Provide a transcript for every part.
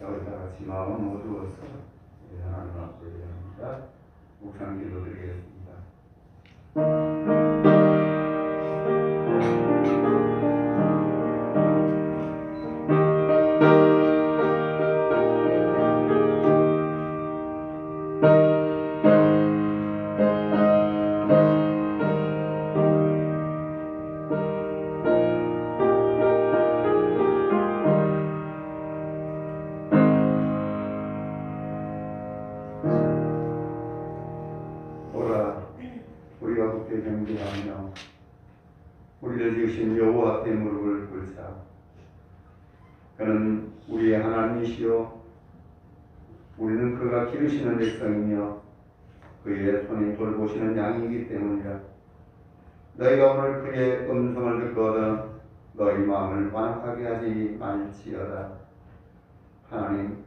여기 다 같이 마음을 모두어서 하나님 앞에 드립니다. 묵상 기도 드리겠습니다. 우리가 굳게 경배하며 우리를 지으신 여호와 앞에 무릎을 꿇자. 그는 우리의 하나님이시요 우리는 그가 기르시는 백성이며 그의 손에 돌보시는 양이기 때문이라. 너희가 오늘 그의 음성을 듣거든 너희 마음을 완악하게 하지 말지어다. 하나님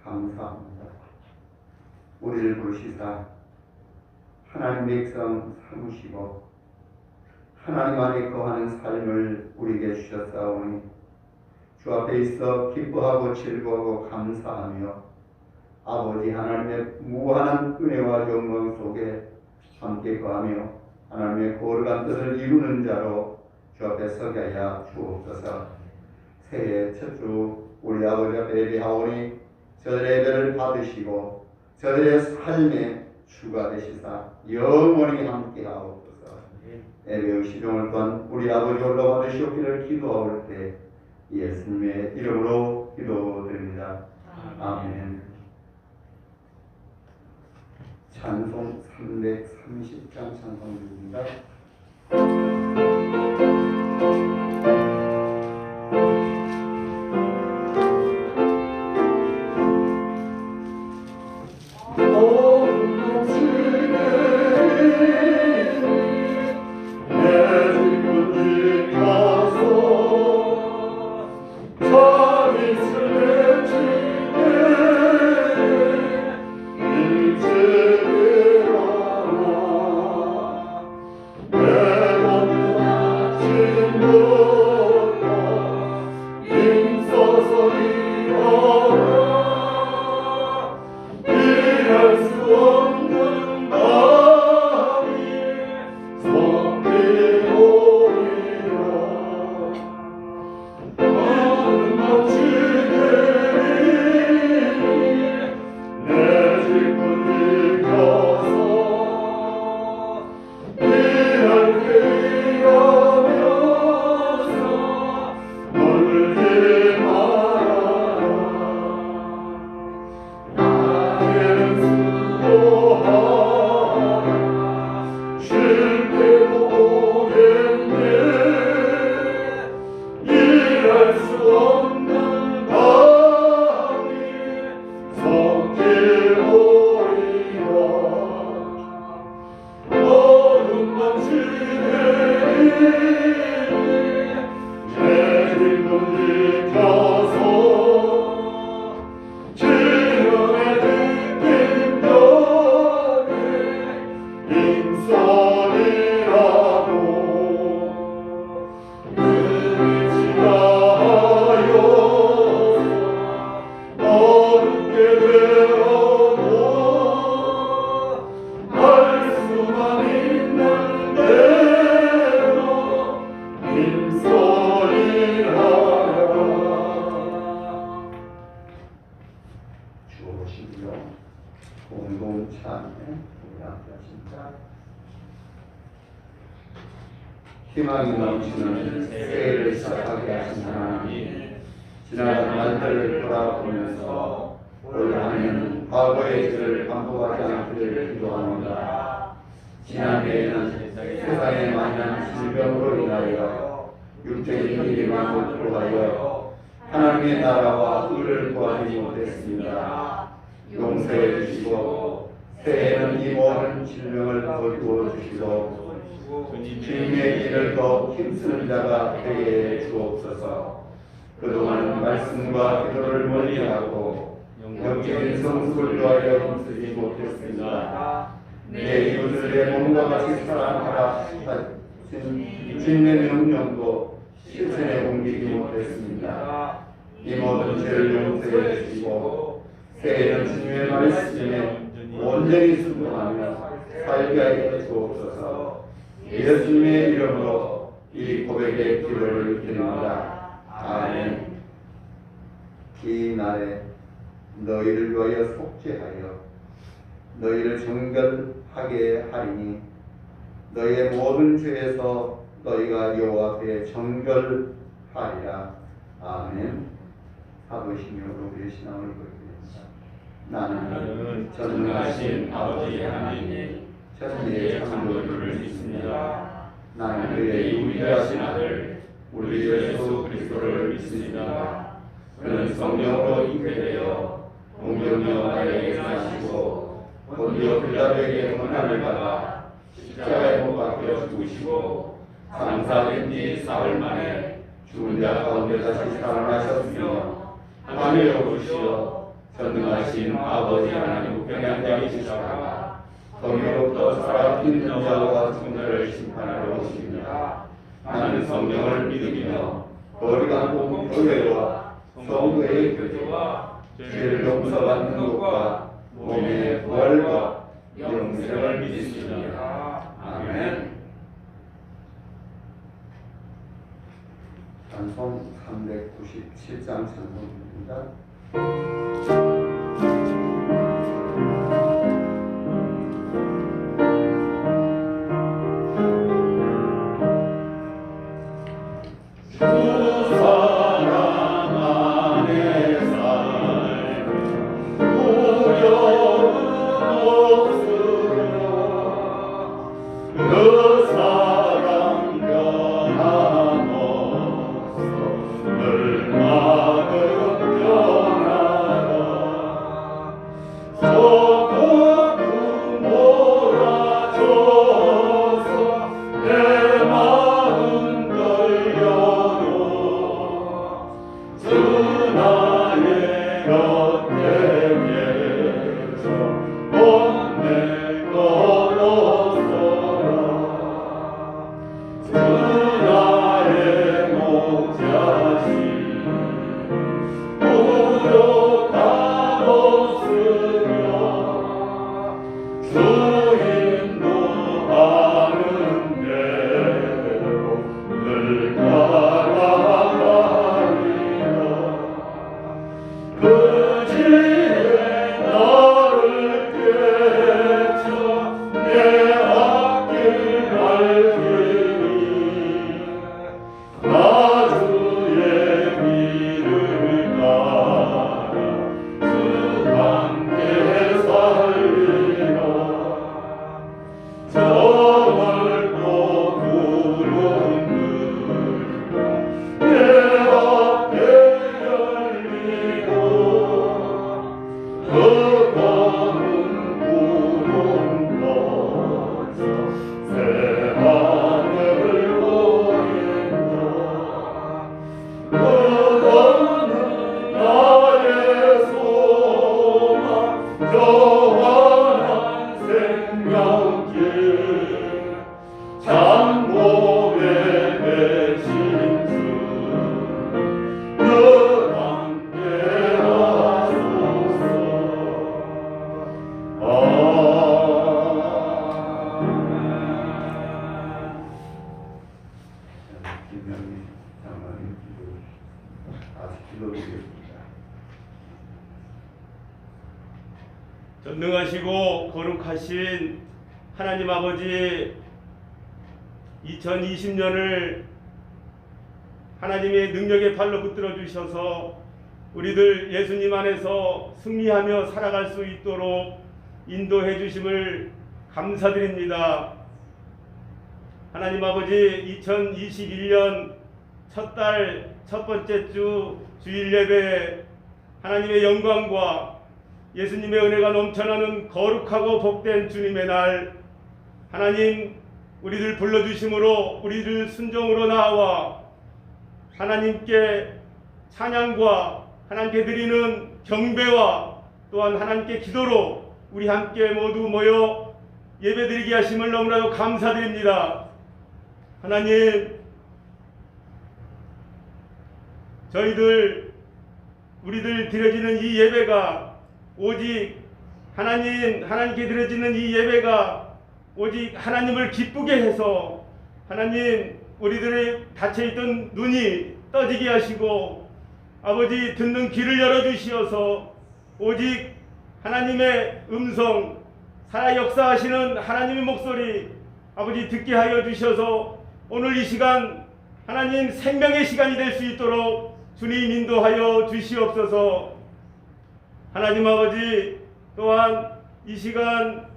감사합니다. 우리를 부르시사 하나님 백성 삼으시고 하나님 안에 거하는 삶을 우리에게 주셨사오니 주 앞에 있어 기뻐하고 즐거워하고 감사하며 아버지 하나님의 무한한 은혜와 영광 속에 함께 거하며 하나님의 거룩한 뜻을 이루는 자로 주 앞에 서게 하여 주옵소서. 새해 첫 주 우리 아버지 앞에 예배하오니 저들의 예배를 받으시고 저들의 삶에 주가 되시사 영원히 함께 하옵소서. 예배의 시종을 건 우리 아버지 올라 받으시옵기를 기도하올 때 예수님의 이름으로 기도드립니다. 아멘. 찬송 330장 찬송드립니다. 희망이 넘치는 새해를 시작하게 하신 하나님, 지나간 날들을 돌아보면서 올 한해는 과거의 죄를 반복하지 않기를 기도합니다. 지난해에는 세상에 만난 질병으로 인하여 육적인 일만 못으로 하여 하나님의 나라와 의를 구하지 못했습니다. 용서해 주시고 새해에는 이 모든 질병을 거두어 주시고 주님의 길을 더 힘쓰는 자가 되게 주옵소서. 그동안 말씀과 기도를 멀리하고 영적인 성숙을 위하여 힘쓰지 못했습니다. 내 이웃을 내 몸과 같이 사랑하라 하신 주님의 명령도 실천에 옮기지 못했습니다. 이 모든 죄를 용서해 주시고 새해는 주님의 말씀에 온전히 순종하며 살게 하여 주옵소서. 예수님의 이름으로 이 고백의 기도를 드립니다. 아멘. 이 날에 너희를 위하여 속죄하여 너희를 정결하게 하리니 너희의 모든 죄에서 너희가 여호와 앞에 정결하리라. 아멘. 사도시며 우리의 신앙을 고백합니다. 나는 전능하신 아버지 하나님 천지의 창조주를 믿습니다. 나는 그의 유일하신 아들 우리 예수 그리스도를 믿습니다. 그는 성령으로 잉태되어 동정녀 마리아에게 나시고 본디오 빌라도에게 고난을 받아 십자가에 못 박혀 죽으시고 장사된 지 사흘 만에 죽은 자 가운데 다시 살아나셨으며 하늘에 오르시어 전능하신 아버지 하나님 우편에 앉아 계시다가 거기로부터 살아있는 자와 죽은 자를 심판하러 오십니다. 나는 성령을 믿으며 거룩한 공교회와 성도의 교제와 죄를 용서받는 것과 몸의 부활과 영생을 믿습니다. 아멘. 찬송 397장 찬송입니다. 전능하시고 거룩하신 하나님 아버지, 2020년을 하나님의 능력의 발로 붙들어 주셔서 우리들 예수님 안에서 승리하며 살아갈 수 있도록 인도해 주심을 감사드립니다. 하나님 아버지, 2021년 첫 달 첫 번째 주 주일 예배, 하나님의 영광과 예수님의 은혜가 넘쳐나는 거룩하고 복된 주님의 날, 하나님 우리들 불러주심으로 우리들 순종으로 나와 하나님께 찬양과 하나님께 드리는 경배와 또한 하나님께 기도로 우리 함께 모두 모여 예배드리게 하심을 너무나도 감사드립니다. 하나님, 저희들 우리들 드려지는 이 예배가 오직 하나님께 드려지는 이 예배가 오직 하나님을 기쁘게 해서 하나님 우리들의 닫혀있던 눈이 떠지게 하시고 아버지 듣는 귀를 열어주시어서 오직 하나님의 음성 살아 역사하시는 하나님의 목소리 아버지 듣게 하여 주셔서 오늘 이 시간 하나님 생명의 시간이 될 수 있도록 주님 인도하여 주시옵소서. 하나님 아버지 또한 이 시간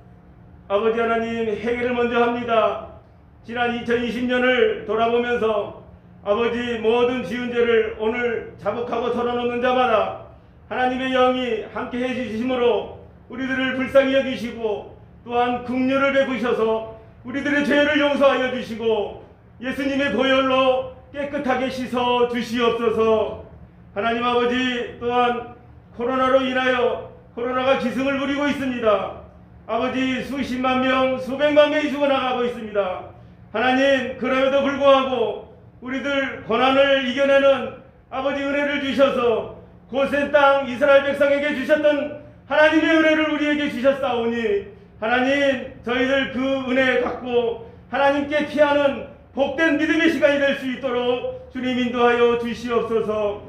아버지 하나님 회개를 먼저 합니다. 지난 2020년을 돌아보면서 아버지 모든 지은 죄를 오늘 자복하고 털어놓는 자마다 하나님의 영이 함께 해주심으로 우리들을 불쌍히 여기시고 또한 긍휼을 베푸셔서 우리들의 죄를 용서하여 주시고 예수님의 보혈로 깨끗하게 씻어 주시옵소서. 하나님 아버지 또한 코로나로 인하여 코로나가 기승을 부리고 있습니다. 아버지 수십만 명 수백만 명이 죽어나가고 있습니다. 하나님 그럼에도 불구하고 우리들 고난을 이겨내는 아버지 은혜를 주셔서 고센 땅 이스라엘 백성에게 주셨던 하나님의 은혜를 우리에게 주셨사오니 하나님 저희들 그 은혜 갖고 하나님께 피하는 복된 믿음의 시간이 될 수 있도록 주님 인도하여 주시옵소서.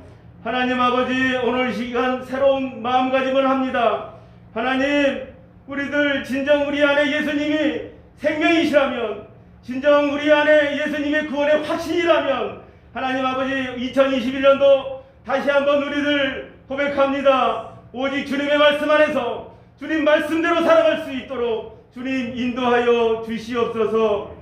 하나님 아버지 오늘 시간 새로운 마음가짐을 합니다. 하나님 우리들 진정 우리 안에 예수님이 생명이시라면 진정 우리 안에 예수님의 구원의 확신이라면 하나님 아버지 2021년도 다시 한번 우리들 고백합니다. 오직 주님의 말씀 안에서 주님 말씀대로 살아갈 수 있도록 주님 인도하여 주시옵소서.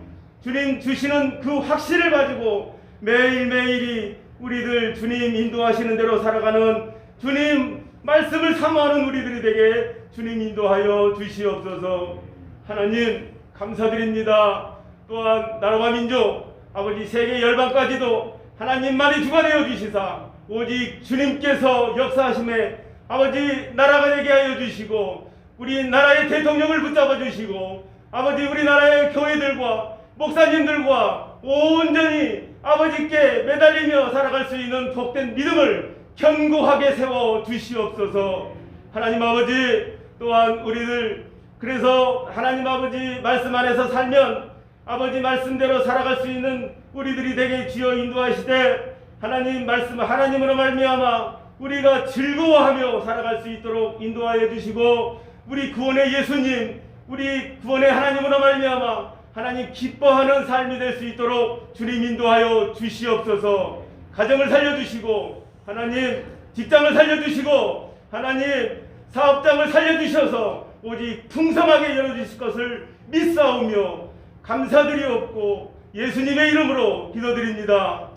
주님 주시는 그 확신을 가지고 매일매일이 우리들 주님 인도하시는 대로 살아가는 주님 말씀을 사모하는 우리들이 되게 주님 인도하여 주시옵소서. 하나님 감사드립니다. 또한 나라와 민족 아버지 세계 열방까지도 하나님만이 주가 되어 주시사 오직 주님께서 역사하심에 아버지 나라가 되게 하여 주시고 우리 나라의 대통령을 붙잡아 주시고 아버지 우리나라의 교회들과 목사님들과 온전히 아버지께 매달리며 살아갈 수 있는 복된 믿음을 견고하게 세워 주시옵소서. 하나님 아버지 또한 우리들 그래서 하나님 아버지 말씀 안에서 살면 아버지 말씀대로 살아갈 수 있는 우리들이 되게 주여 인도하시되 하나님 말씀 하나님으로 말미암아 우리가 즐거워하며 살아갈 수 있도록 인도하여 주시고 우리 구원의 예수님 우리 구원의 하나님으로 말미암아 하나님 기뻐하는 삶이 될 수 있도록 주님 인도하여 주시옵소서. 가정을 살려주시고 하나님 직장을 살려주시고 하나님 사업장을 살려주셔서 오직 풍성하게 열어주실 것을 믿사오며 감사드리옵고 예수님의 이름으로 기도드립니다.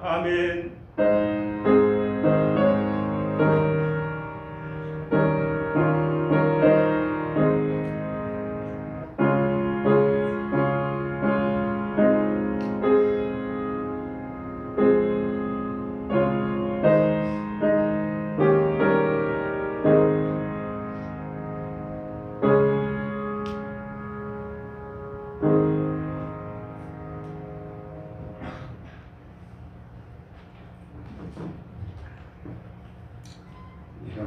아멘.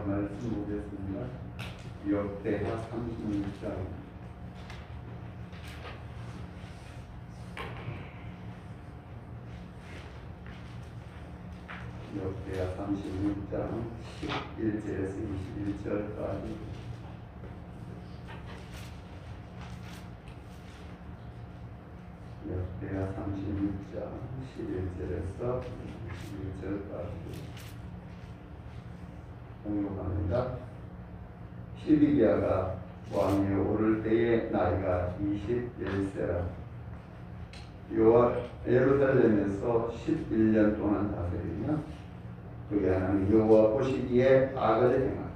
말씀 보겠습니다. 역대하 36장 역대하 36장 11절에서 21절까지 역대하 36장 11절에서 21절까지 공독합니다. 시드기야가 왕위에 오를 때의 나이가 21세라. 예루살렘에서 11년 동안 다스리며 그의 하나님 여호와 보시기에 악을 행하고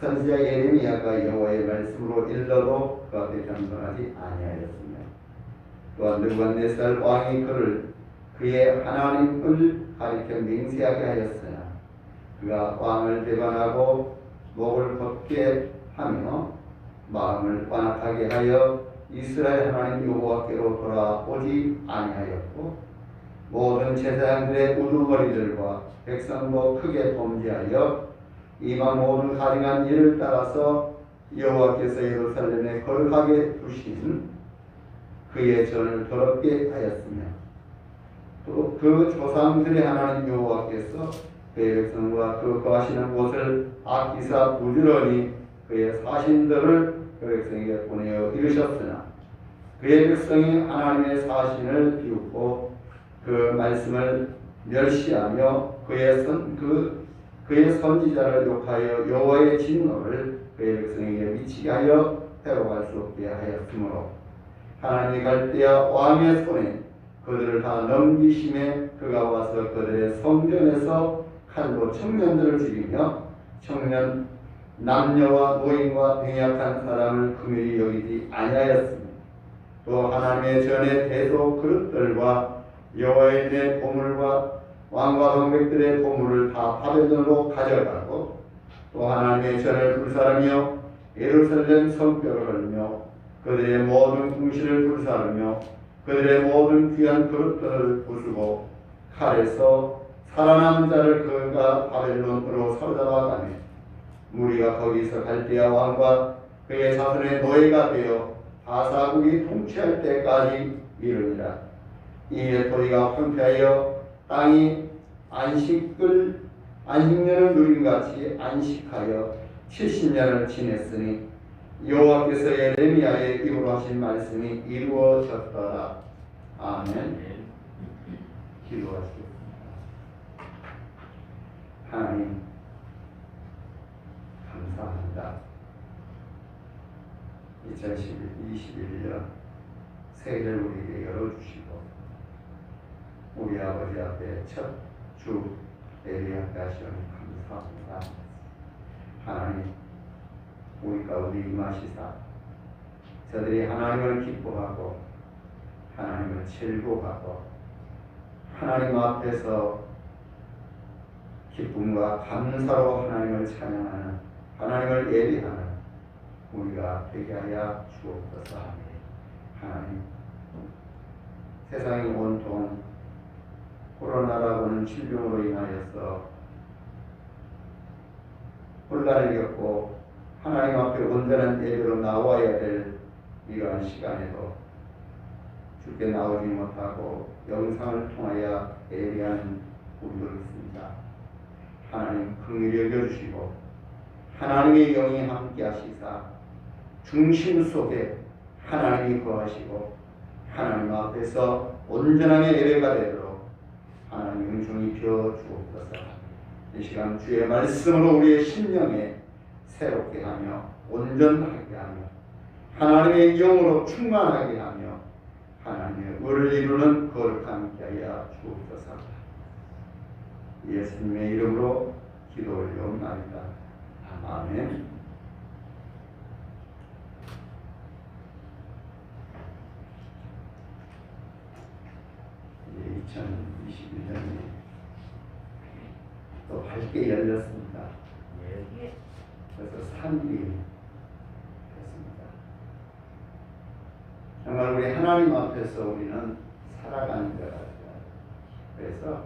선지자 예레미야가 여호와의 말씀으로 일러도 그 앞에 겸손하지 아니하였으며 또한 느부갓네살 왕이 그의 하나님을 가리켜 맹세하게 하였으나 그가 왕을 배반하고 목을 벗게 하며 마음을 완악하게 하여 이스라엘 하나님 여호와께로 돌아오지 아니하였고 모든 제사장들의 우두머리들과 백성도 크게 범죄하여 이방 모든 가증한 일을 따라서 여호와께서 예루살렘에 거룩하게 두신 그의 전을 더럽게 하였으며 또 그 조상들의 하나님 여호와께서 그의 백성과 그 거하시는 곳을 아끼사 부지런히 그의 사신들을 그 백성에게 보내어 이르셨으나 그의 백성이 하나님의 사신을 비웃고 그 말씀을 멸시하며 그의 선지자를 욕하여 여호와의 진노를 그의 백성에게 미치게 하여 회복할 수 없게 하였으므로 하나님이 갈대아 왕의 손에 그들을 다 넘기심에 그가 와서 그들의 성전에서 칼로 청년들을 죽이며 청년 남녀와 노인과 병약한 사람을 긍휼히 여기지 아니하였으며 또 하나님의 전에 대소 그릇들과 여호와의 내 보물과 왕과 왕백들의 보물을 다 바벨론으로 가져가고 또 하나님의 전을 불사르며 예루살렘 성벽을 헐며 그들의 모든 궁실을 불사르며 그들의 모든 귀한 그릇들을 부수고 칼에서 살아남은 자를 그가 바벨론으로 사로잡아가며 무리가 거기서 갈대아 왕과 그의 자손의 노예가 되어 바사국이 통치할 때까지 이르니라. 이에 도리가 황폐하여 땅이 안식년을 누림같이 안식하여 70년을 지냈으니 여호와께서 예레미야의 입으로 하신 말씀이 이루어졌더라. 아멘. 기도하시겠습니다. 하나님 감사합니다. 2021년 새해를 우리에게 열어주시고 우리 아버지 앞에 첫 주 예배하게 하시니 감사합니다. 하나님 우리 가운데 임하시사 저들이 하나님을 기뻐하고 하나님을 즐거워하고 하나님 앞에서 기쁨과 감사로 하나님을 찬양하는 하나님을 예배하는 우리가 되게 하여 주옵소서. 하나님 세상이 온통 코로나라고는 질병으로 인하여서 혼란을 겪고 하나님 앞에 온전한 예배로 나와야 될 이러한 시간에도 주께 나오지 못하고 영상을 통하여 예배하는 우리도 있습니다. 하나님 긍휼히 여겨주시고 하나님의 영이 함께 하시사 중심 속에 하나님이 거하시고 하나님 앞에서 온전하게 예배가 되도록 하나님 은총히 비워 주옵소서. 이 시간 주의 말씀으로 우리의 심령에 새롭게 하며 온전하게 하며 하나님의 영으로 충만하게 하며 하나님의 의를 이루는 거룩함 있게 하여 주옵소서. 예수님의 이름으로 기도 올려옵나이다. 아멘. 2021년이 또 밝게 열렸습니다. 그래서 3일이 됐습니다. 정말 우리 하나님 앞에서 우리는 살아가는 것 같아요. 그래서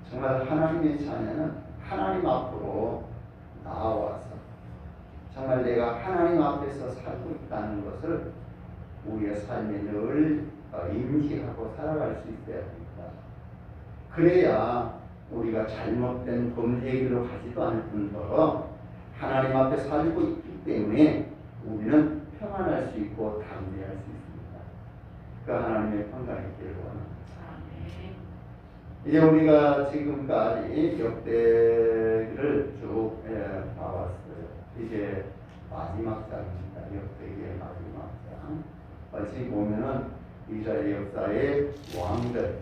정말 하나님의 자녀는 하나님 앞으로 나와서 정말 내가 하나님 앞에서 살고 있다는 것을 우리의 삶에 늘 인지하고 살아갈 수 있어야 됩니다. 그래야 우리가 잘못된 범죄의 길로 가지도 않을 뿐더러 하나님 앞에 살고 있기 때문에 우리는 평안할 수 있고 담대할 수 있습니다. 그 하나님의 평강이 있기를 원합니다. 이제 우리가 지금까지 역대기를 쭉 봐왔어요. 이제 마지막 장입니다. 역대기의 마지막 장. 지금 보면은 이스라엘 역사의 왕들,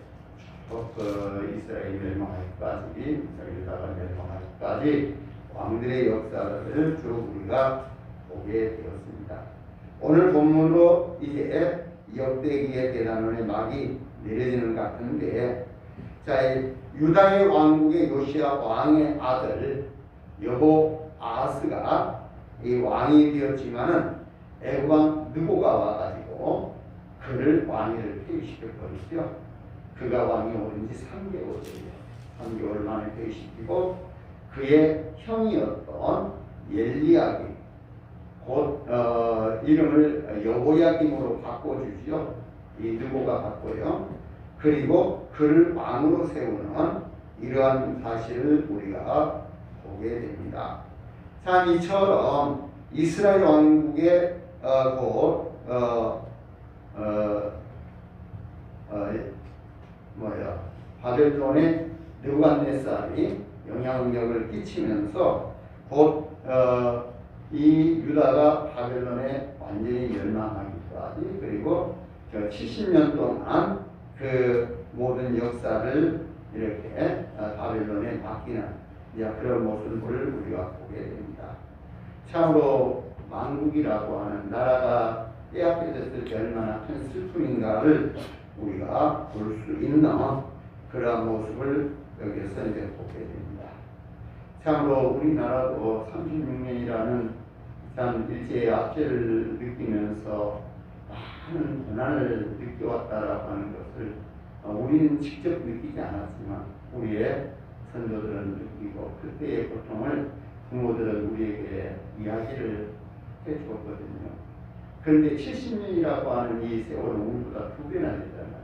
이스라엘 멸망하기까지, 유다가 멸망하기까지 왕들의 역사를 쭉 우리가 보게 되었습니다. 오늘 본문으로 이제 역대기의 대단원의 막이 내려지는 것 같은데, 자, 유다의 왕국의 요시야 왕의 아들 여호아스가 이 왕이 되었지만은 애굽 왕 느고가 와가지고 그를 왕위를 폐위시켜 버리죠. 그가 왕이 오른 지 3개월이에요. 3개월 만에 퇴시키고 그의 형이었던 엘리야김 곧 이름을 여호야김으로 바꿔주지요. 이 느고가 바꿔요. 그리고 그를 왕으로 세우는 이러한 사실을 우리가 보게 됩니다. 참 이처럼 이스라엘 왕국의 바벨론의 느부갓네살이 영향력을 끼치면서 곧 이 유다가 바벨론에 완전히 멸망하기까지 그리고 70년 동안 그 모든 역사를 이렇게 바벨론에 맡기는 그런 모습을 우리가 보게 됩니다. 참으로 왕국이라고 하는 나라가 빼앗겨졌을 때 얼마나 큰 슬픔인가를 우리가 볼 수 있는 그러한 모습을 여기서 이제 보게 됩니다. 참으로 우리나라도 36년이라는 참 일제의 압제를 느끼면서 많은 고난을 느껴왔다라고 하는 것을 우리는 직접 느끼지 않았지만 우리의 선조들은 느끼고 그때의 고통을 부모들은 우리에게 이야기를 해주었거든요. 그런데 70년이라고 하는 이 세월은 우리보다 2배나 되잖아요.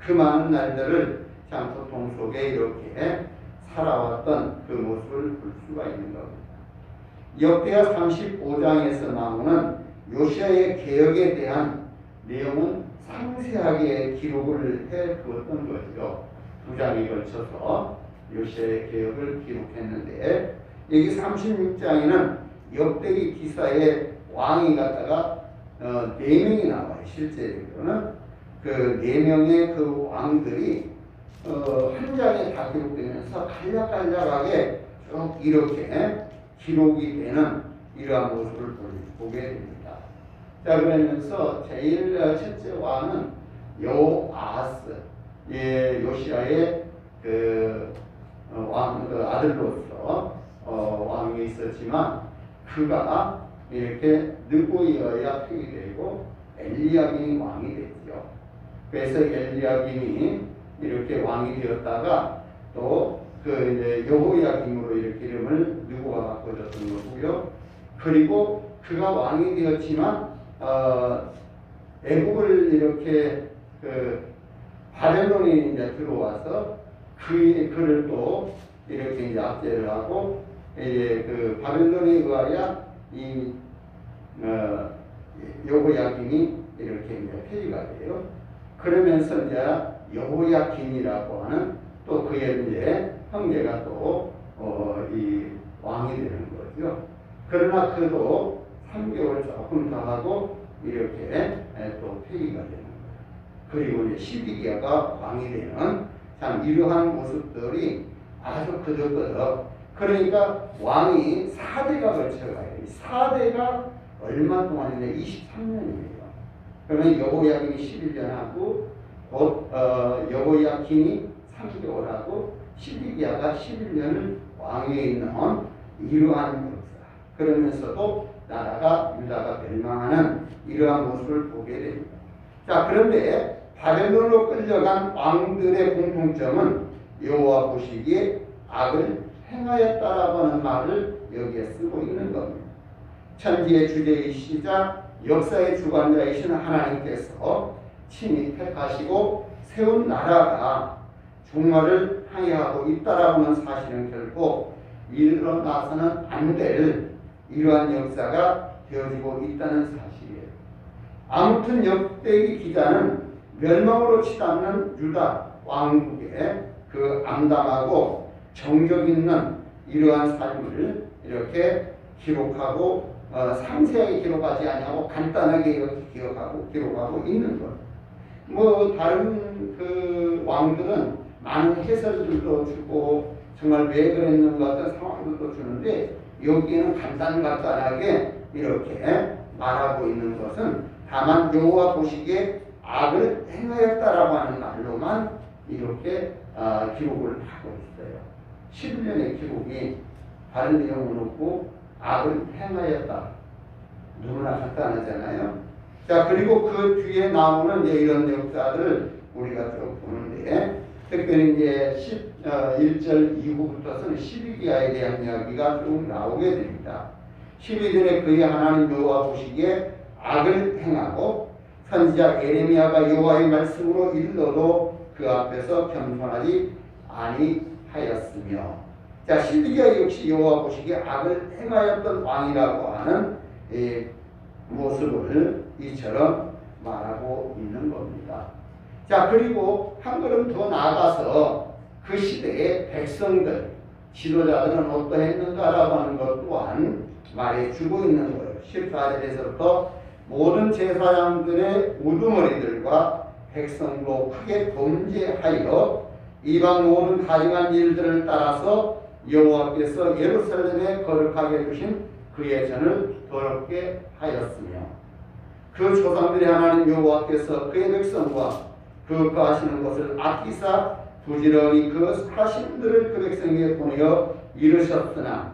그 많은 날들을 참 고통 속에 이렇게 살아왔던 그 모습을 볼 수가 있는 겁니다. 역대하 35장에서 나오는 요시아의 개혁에 대한 내용은 상세하게 기록을 해 두었던 거죠. 2장에 걸쳐서 요시아의 개혁을 기록했는데 여기 36장에는 역대기 기사에 왕이 갖다가 4명이 나와요. 실제로는 그 4명의 그 왕들이 한 장에 다 기록되면서 간략간략하게 쭉 이렇게 기록이 되는 이러한 모습을 보게 됩니다. 자, 그러면서 제일 첫째 왕은 요아스, 요시아의 그 아들로서 왕이 있었지만 그가 이렇게 느고이어야 폐위되고 엘리야김이 왕이 됐죠. 그래서 엘리야김이 이렇게 왕이 되었다가 또 그 여호야김으로 이렇게 이름을 느고가 바꿔줬던 거고요. 그리고 그가 왕이 되었지만 애국을 이렇게 그 바벨론이 이제 들어와서 그를 또 이렇게 이제 압제를 하고 그 바벨론에 의하여 이 여호야김이 이렇게 이제 폐위가 돼요. 그러면서 이제 여호야김이라고 하는 또 그의 이제 형제가 또 이 왕이 되는 거죠. 그러나 그도 3개월 조금 더 하고 이렇게 또 폐위가 되는 거예요. 그리고 이제 12기야가 왕이 되는 참 이러한 모습들이 아주 그덕그덕. 그러니까 왕이 4대가 걸쳐가요. 4대가 얼마 동안이냐? 23년이에요. 그러면 여호야김이 11년 하고 곧 여호야김이 3개월 하고 12기야가 11년을 왕위에 있는 이러한 역사. 그러면서도 나라가 유다가 멸망하는 이러한 모습을 보게 됩니다. 자, 그런데 바벨론으로 끌려간 왕들의 공통점은 여호와 보시기에 악을 행하였다라고 하는 말을 여기에 쓰고 있는 겁니다. 천지의 주제이시자 역사의 주관자이신 하나님께서 친히 택하시고 세운 나라가 종말을 항해하고 있다라고 하는 사실은 결코 일어나서는 안 될 이러한 역사가 되어지고 있다는 사실이에요. 아무튼 역대기 기자는 멸망으로 치닫는 유다 왕국의 그 암담하고 정적 있는 이러한 삶을 이렇게 기록하고 상세하게 기록하지 아니하고 간단하게 이렇게 기록하고 있는 것. 뭐 다른 그 왕들은 많은 해설들도 주고 정말 왜 그랬는가 같은 상황들도 주는데 여기에는 간단하게 이렇게 말하고 있는 것은 다만 여호와 보시기에 악을 행하였다라고 하는 말로만 이렇게 기록을 하고 있어요. 11년의 기록이 다른 내용은 없고 악을 행하였다. 누구나 간단하잖아요. 자, 그리고 그 뒤에 나오는 이런 역사들을 우리가 쭉 보는데 특별히 이제 1절 이후부터서는 12기야에 대한 이야기가 쭉 나오게 됩니다. 12절에 그의 하나님 여호와 보시기에 악을 행하고 선지자 에레미야가 여호와의 말씀으로 일러도 그 앞에서 겸손하지 아니하였으며, 자 12기야 역시 여호와 보시기에 악을 행하였던 왕이라고 하는 모습을 이처럼 말하고 있는 겁니다. 자 그리고 한 걸음 더 나아가서 그 시대의 백성들, 지도자들은 어떠했는가라고 하는 것 또한 말해주고 있는 거예요. 14절에서부터 모든 제사장들의 우두머리들과 백성도 크게 범죄하여 이방 모든 가증한 일들을 따라서 여호와께서 예루살렘에 거룩하게 두신 그의 전을 더럽게 하였으며, 그 조상들의 하나님 여호와께서 그의 백성과 그 거하시는 것을 아끼사 부지런히 그 사신들을 그 백성에게 보내어 이르셨으나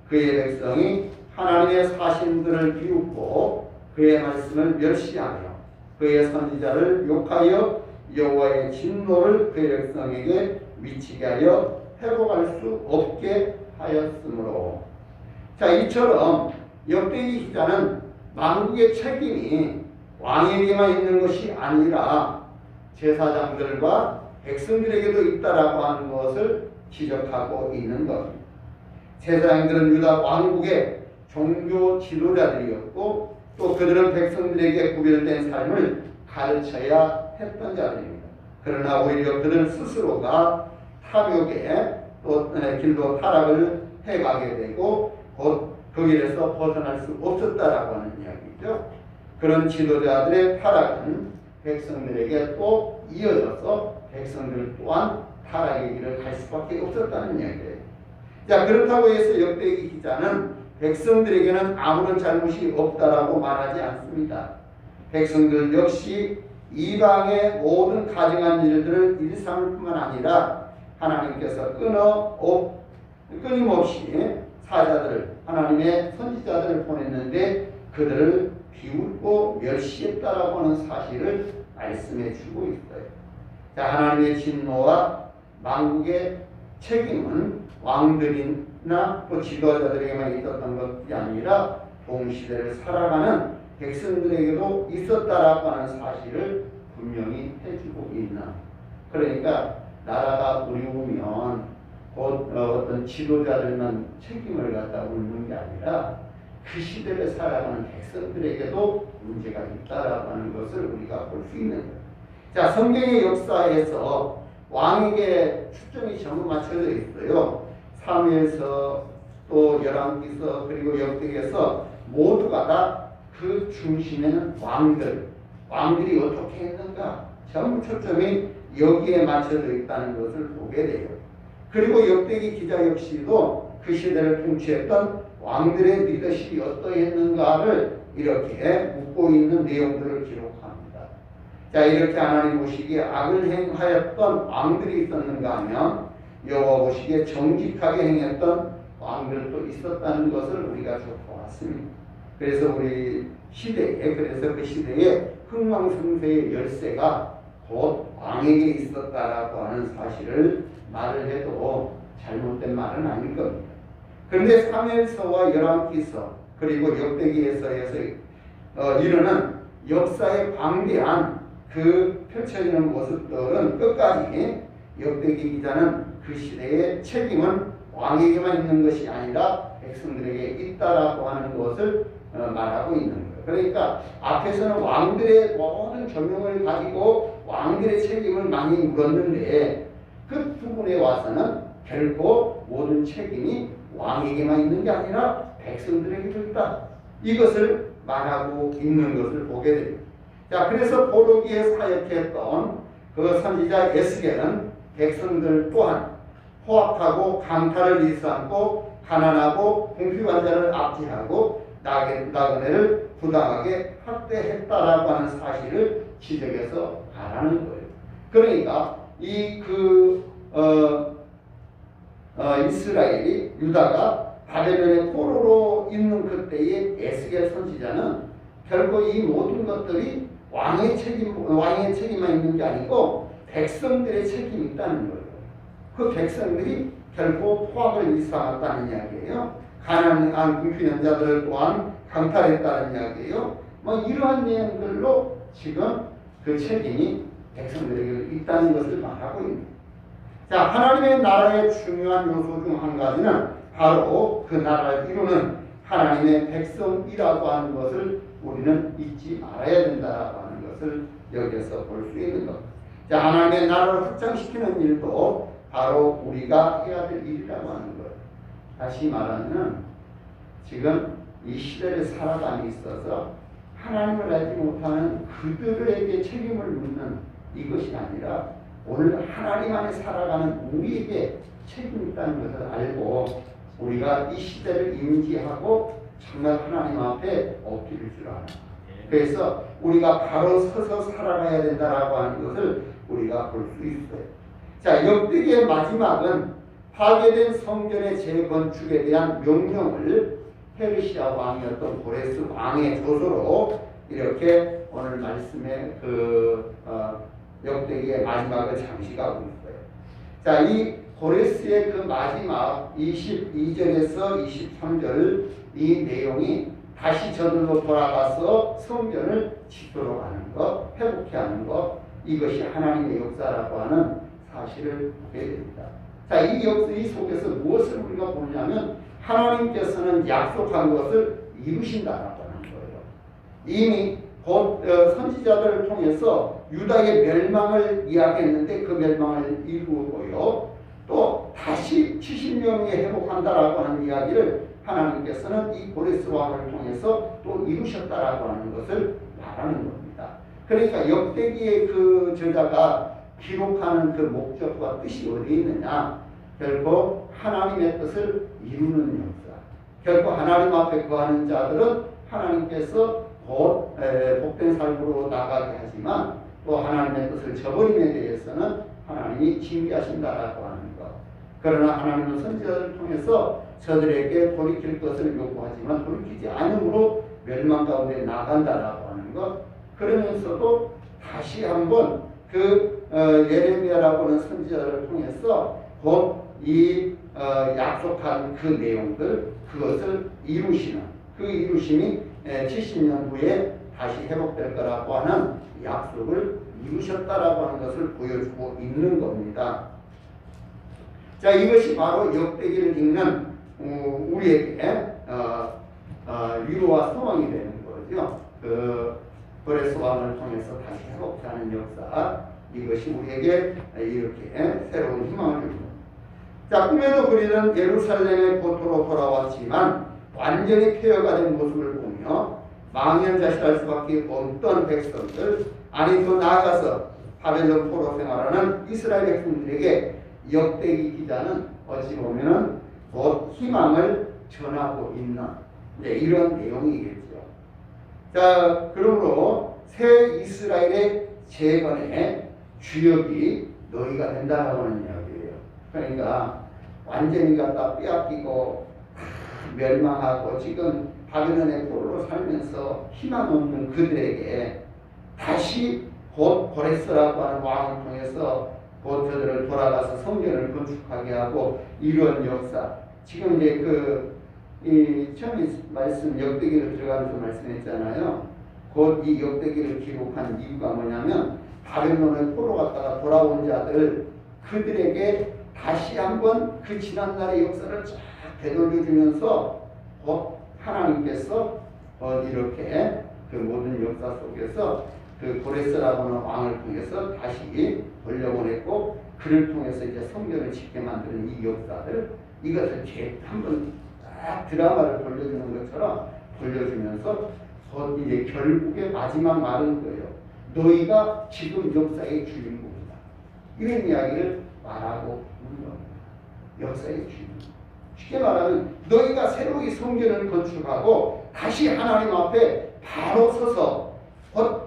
그의 백성이 하나님의 사신들을 비웃고 그의 말씀을 멸시하며 그의 선지자를 욕하여 여호와의 진노를 그의 백성에게 미치게 하여 회복할 수 없게 하였으므로. 자 이처럼 역대기 기자는 만국의 책임이 왕에게만 있는 것이 아니라 제사장들과 백성들에게도 있다라고 하는 것을 지적하고 있는 겁니다. 제사장들은 유다 왕국의 종교 지도자들이었고 또 그들은 백성들에게 구별된 삶을 가르쳐야 했던 자들입니다. 그러나 오히려 그들 스스로가 탐욕에 또 길도 타락을 해가게 되고 곧 그 길에서 벗어날 수 없었다라고 하는 이야기죠. 그런 지도자들의 타락은 백성들에게 또 이어져서 백성들 또한 타락의 길을 갈 수밖에 없었다는 이야기예요. 자 그렇다고 해서 역대기 기자는 백성들에게는 아무런 잘못이 없다라고 말하지 않습니다. 백성들 역시 이방의 모든 가증한 일들을 일삼을 뿐만 아니라 하나님께서 끊임없이 사자들을, 하나님의 선지자들을 보냈는데 그들을 비웃고 멸시했다라고 하는 사실을 말씀해 주고 있어요. 자, 하나님의 진노와 만국의 책임은 왕들이나 또 지도자들에게만 있었던 것이 아니라 동시대를 살아가는 백성들에게도 있었다라고 하는 사실을 분명히 해주고 있는. 그러니까 나라가 어려우면 곧 어떤 지도자들만 책임을 갖다 묻는 게 아니라 그 시대를 살아가는 백성들에게도 문제가 있다라고 하는 것을 우리가 볼 수 있는 거예요. 자, 성경의 역사에서 왕에게 초점이 전부 맞춰져 있어요. 사무엘서 또 열왕기서 그리고 역대기에서 모두가 다 그 중심에는 왕들이 어떻게 했는가 전부 초점이 여기에 맞춰져 있다는 것을 보게 돼요. 그리고 역대기 기자 역시도 그 시대를 통치했던 왕들의 리더십이 어떠했는가를 이렇게 묻고 있는 내용들을 기록합니다. 자, 이렇게 하나님 보시기에 악을 행하였던 왕들이 있었는가 하면 여호와 보시기에 정직하게 행했던 왕들도 있었다는 것을 우리가 보았습니다. 그래서 우리 시대에, 그래서 그 시대에 흥망성쇠의 열쇠가 곧 왕에게 있었다라고 하는 사실을 말을 해도 잘못된 말은 아닐 겁니다. 그런데 사무엘서와 열왕기서 그리고 역대기에서 이르는 역사에 방대한 그 펼쳐지는 모습들은 끝까지 역대기 기자는 그 시대의 책임은 왕에게만 있는 것이 아니라 백성들에게 있다라고 하는 것을 말하고 있는 거예요. 그러니까 앞에서는 왕들의 모든 조명을 가지고 왕들의 책임을 많이 물었는데 그 부분에 와서는 결코 모든 책임이 왕에게만 있는 게 아니라 백성들에게도 있다. 이것을 말하고 있는 것을 보게 됩니다. 자, 그래서 포로기에 사역했던 그 선지자 에스겔은 백성들 또한 포악하고 강탈을 일삼고 가난하고 공피관자를 압제하고 나그네를 부당하게 학대했다라고 하는 사실을 지적해서 말하는 거예요. 그러니까 이스라엘이 유다가 바벨론의 포로로 있는 그때의 에스겔 선지자는 결국 이 모든 것들이 왕의 책임만 있는 게 아니고 백성들의 책임이 있다는 거예요. 그 백성들이 결코 포악을 일삼았다는 이야기예요. 가난한 궁핍한 자들을 또한 강탈했다는 이야기예요. 뭐 이러한 내용들로 지금 그 책임이 백성들에게 있다는 것을 말하고 있는 거예요. 자, 하나님의 나라의 중요한 요소 중 한 가지는 바로 그 나라를 이루는 하나님의 백성이라고 하는 것을 우리는 잊지 말아야 된다라고 하는 것을 여기서 볼 수 있는 것. 자, 하나님의 나라를 확장시키는 일도 바로 우리가 해야 될 일이라고 하는 거예요. 다시 말하면 지금 이 시대를 살아감에 있어서 하나님을 알지 못하는 그들에게 책임을 묻는 이것이 아니라 오늘 하나님 안에 살아가는 우리에게 책임이 있다는 것을 알고 우리가 이 시대를 인지하고 정말 하나님 앞에 엎드릴 줄 아는. 그래서 우리가 바로 서서 살아가야 된다라고 하는 것을 우리가 볼 수 있어요. 자, 역대기의 마지막은 파괴된 성전의 재건축에 대한 명령을 페르시아 왕이었던 고레스 왕의 조서로 이렇게 오늘 말씀의 역대기의 마지막을 장식하고 있어요. 자, 이 고레스의 그 마지막 22절에서 23절 이 내용이 다시 저들로 돌아가서 성전을 짓도록 하는 것, 회복해 하는 것, 이것이 하나님의 역사라고 하는 사실을 보게 됩니다. 자, 이 속에서 무엇을 우리가 보냐면 하나님께서는 약속한 것을 이루신다라고 하는 거예요. 이미 곧 선지자들을 통해서 유다의 멸망을 이야기했는데 그 멸망을 이루고요. 또 다시 70년에 회복한다라고 하는 이야기를 하나님께서는 이 고레스 왕을 통해서 또 이루셨다라고 하는 것을 말하는 겁니다. 그러니까 역대기의 그 저자가 기록하는 그 목적과 뜻이 어디에 있느냐? 결코 하나님의 뜻을 이루는 역사. 결코 하나님 앞에 거하는 자들은 하나님께서 곧 복된 삶으로 나가게 하지만 또 하나님의 뜻을 저버림에 대해서는 하나님이 징계하신다라고 하는 것. 그러나 하나님은 선지자들을 통해서 저들에게 돌이킬 것을 요구하지만 돌이키지 않음으로 멸망 가운데 나간다라고 하는 것. 그러면서도 다시 한번 그 예레미야라고 하는 선지자를 통해서 곧 이 약속한 그 내용들 그것을 이루시는 그 이루심이 70년 후에 다시 회복될 거라고 하는 약속을 이루셨다라고 하는 것을 보여주고 있는 겁니다. 자, 이것이 바로 역대기를 읽는 우리에게 위로와 소망이 되는 거죠. 그 고레스 왕을 통해서 다시 회복하는 역사, 이것이 우리에게 이렇게 새로운 희망을 줍니다. 자, 꿈에도 그리는 예루살렘의 고토로 돌아왔지만 완전히 폐허가 된 모습을 보며 망연자실할 수밖에 없던 백성들, 아니 더 나아가서 바벨론 포로 생활하는 이스라엘 백성들에게 역대기 기자는 어찌 보면은 곧 희망을 전하고 있는 이런 내용이겠죠. 자, 그러므로 새 이스라엘의 재건의 주역이 너희가 된다라고 하는 이야기예요. 그러니까 완전히 갖다 빼앗기고 멸망하고 지금 바벨론의 포로로 살면서 희망 없는 그들에게 다시 곧 고레스라고 하는 왕을 통해서 곧 저들을 돌아가서 성전을 건축하게 하고 이런 역사. 지금 이제 처음에 말씀 역대기를 들어가면서 말씀했잖아요. 곧 이 역대기를 기록한 이유가 뭐냐면 바벨론의 포로 갔다가 돌아온 자들 그들에게 다시 한번 그 지난날의 역사를 쫙 되돌려주면서 곧 하나님께서 이렇게 그 모든 역사 속에서 그 고레스라고 하는 왕을 통해서 다시 돌려보냈고 그를 통해서 이제 성전을 짓게 만드는 이 역사들 이것을 한번 딱 드라마를 돌려주는 것처럼 돌려주면서 곧 이제 결국에 마지막 말은 거예요. 너희가 지금 역사의 주인공이다. 이런 이야기를 말하고 있는 겁니다. 역사의 주인공. 쉽게 말하면 너희가 새로이 성전을 건축하고 다시 하나님 앞에 바로 서서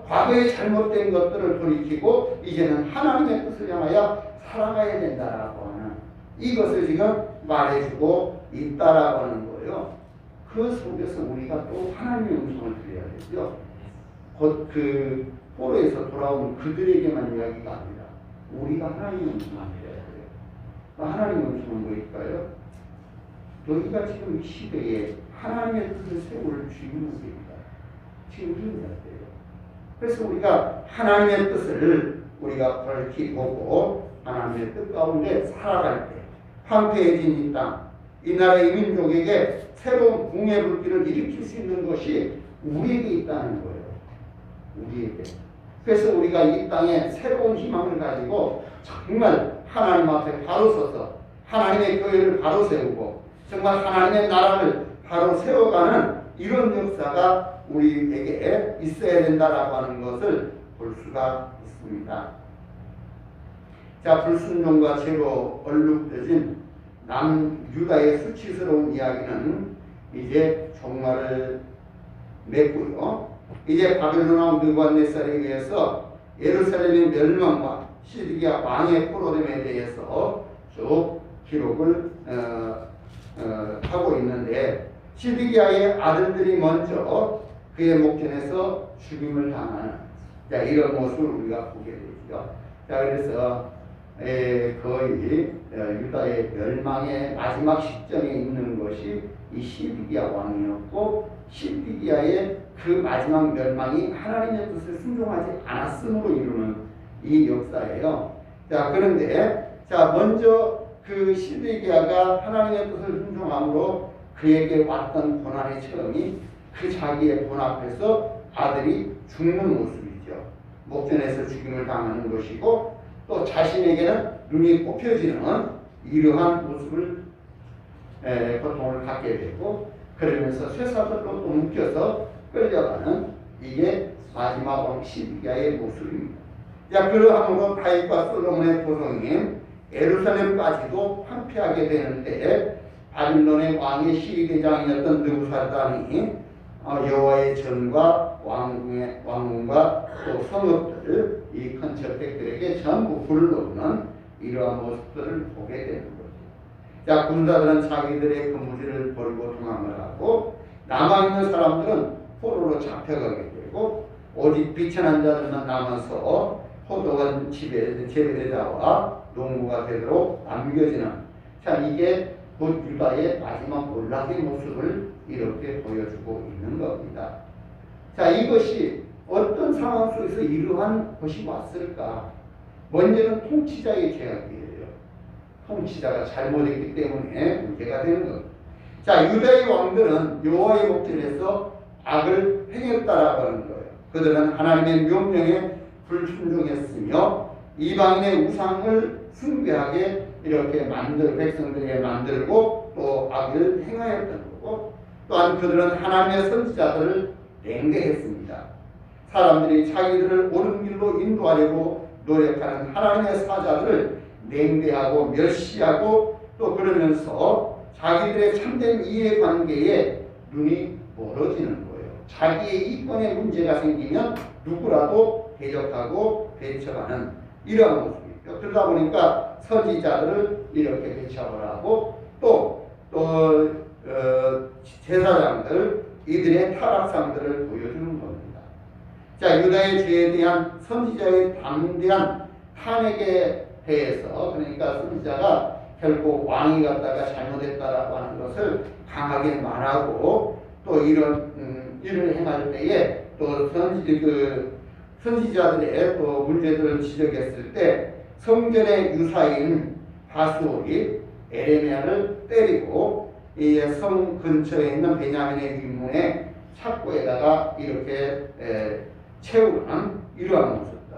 과거에 잘못된 것들을 돌이키고 이제는 하나님의 뜻을 향하여 살아가야 된다라고 하는 이것을 지금 말해주고 있다라고 하는 거예요. 그 속에서 우리가 또 하나님의 음성을 들어야 되죠. 곧 그 포로에서 돌아온 그들에게만 이야기가 아니라 우리가 하나님을 응징해야 돼요. 하나님을 응징은 뭘까요? 여기가 지금 이 시대에 하나님의 뜻을 세울 주인공입니다. 주인공이어야 돼요. 그래서 우리가 하나님의 뜻을 우리가 밝히 보고 하나님의 뜻 가운데 살아갈 때 황폐해진 이 땅, 이 나라의 민족에게 새로운 붕의 불길을 일으킬 수 있는 것이 우리에게 있다는 거예요. 우리에게. 그래서 우리가 이 땅에 새로운 희망을 가지고 정말 하나님 앞에 바로 서서 하나님의 교회를 바로 세우고 정말 하나님의 나라를 바로 세워가는 이런 역사가 우리에게 있어야 된다라고 하는 것을 볼 수가 있습니다. 자, 불순종과 죄로 얼룩져진 남유다의 수치스러운 이야기는 이제 종말을 맺고요. 이제 바벨론 왕 느부갓네살에 의해서 예루살렘의 멸망과 시드기야 왕의 포로됨에 대해서 쭉 기록을 하고 있는데 시드기야의 아들들이 먼저 그의 목전에서 죽임을 당하는 이런 모습을 우리가 보게 되죠. 자, 그래서 거의 유다의 멸망의 마지막 시점에 있는 것이 이 시드기야 왕이었고 시드기야의 그 마지막 멸망이 하나님의 뜻을 순종하지 않았음으로 이루는 이 역사예요. 자, 그런데 먼저 그 시드기야가 하나님의 뜻을 순종함으로 그에게 왔던 고난의 처음이 그 자기의 본 앞에서 아들이 죽는 모습이죠. 목전에서 죽임을 당하는 것이고 또 자신에게는 눈이 뽑혀지는 이러한 모습을 고통을 갖게 되고 그러면서 쇠사슬로 또 묶여서 끌려가는 이게 마지막 왕 시드기야의 모습입니다. 자, 그러함으로 다윗과 솔로몬의 도성인 예루살렘까지도 황폐하게 되는데 바빌론의 왕의 시위대장이었던 느부갓네살이 여호와의 전과 왕궁과 또 성읍들 이 컨처택들에게 전부 불러오는 이러한 모습들을 보게 되는 거죠. 자, 군사들은 자기들의 근무지를 버리고 도망을 하고 남아있는 사람들은 포로로 잡혀가게 되고 오직 비천한 자들만 남아서 포도원 재배자와 농부가 되도록 남겨지는 이게 곧 유다의 마지막 몰락의 모습을 이렇게 보여주고 있는 겁니다. 자, 이것이 어떤 상황 속에서 이러한 것이 왔을까? 먼저는 통치자의 죄악이에요. 통치자가 잘못했기 때문에 문제가 되는 겁니다. 자, 유다의 왕들은 여호와의 목전에서 악을 행했다라고 하는 거예요. 그들은 하나님의 명령에 불순종했으며 이방인의 우상을 숭배하게 이렇게 백성들에게 만들고 또 악을 행하였던 거고 또한 그들은 하나님의 선지자들을 냉대했습니다. 사람들이 자기들을 옳은 길로 인도하려고 노력하는 하나님의 사자들을 냉대하고 멸시하고 또 그러면서 자기들의 참된 이해관계에 눈이 멀어지는 거예요. 자기의 이권에 문제가 생기면 누구라도 대적하고 배척하는 이러한 모습이죠. 그러다 보니까 선지자들을 이렇게 배척을 하고 또 제사장들 이들의 타락상들을 보여주는 겁니다. 자, 유다의 죄에 대한 선지자의 담대한 탄핵에 대해서 그러니까 선지자가 결국 왕이 갔다가 잘못했다라고 하는 것을 강하게 말하고 또 이런 일을 행할 때에 또 선지자들의 또 문제들을 지적했을 때 성전의 유사인 바수올이 에레미야를 때리고 이 성 근처에 있는 베냐민의 윗문에 착고에다가 이렇게 채우는 이러한 모습들.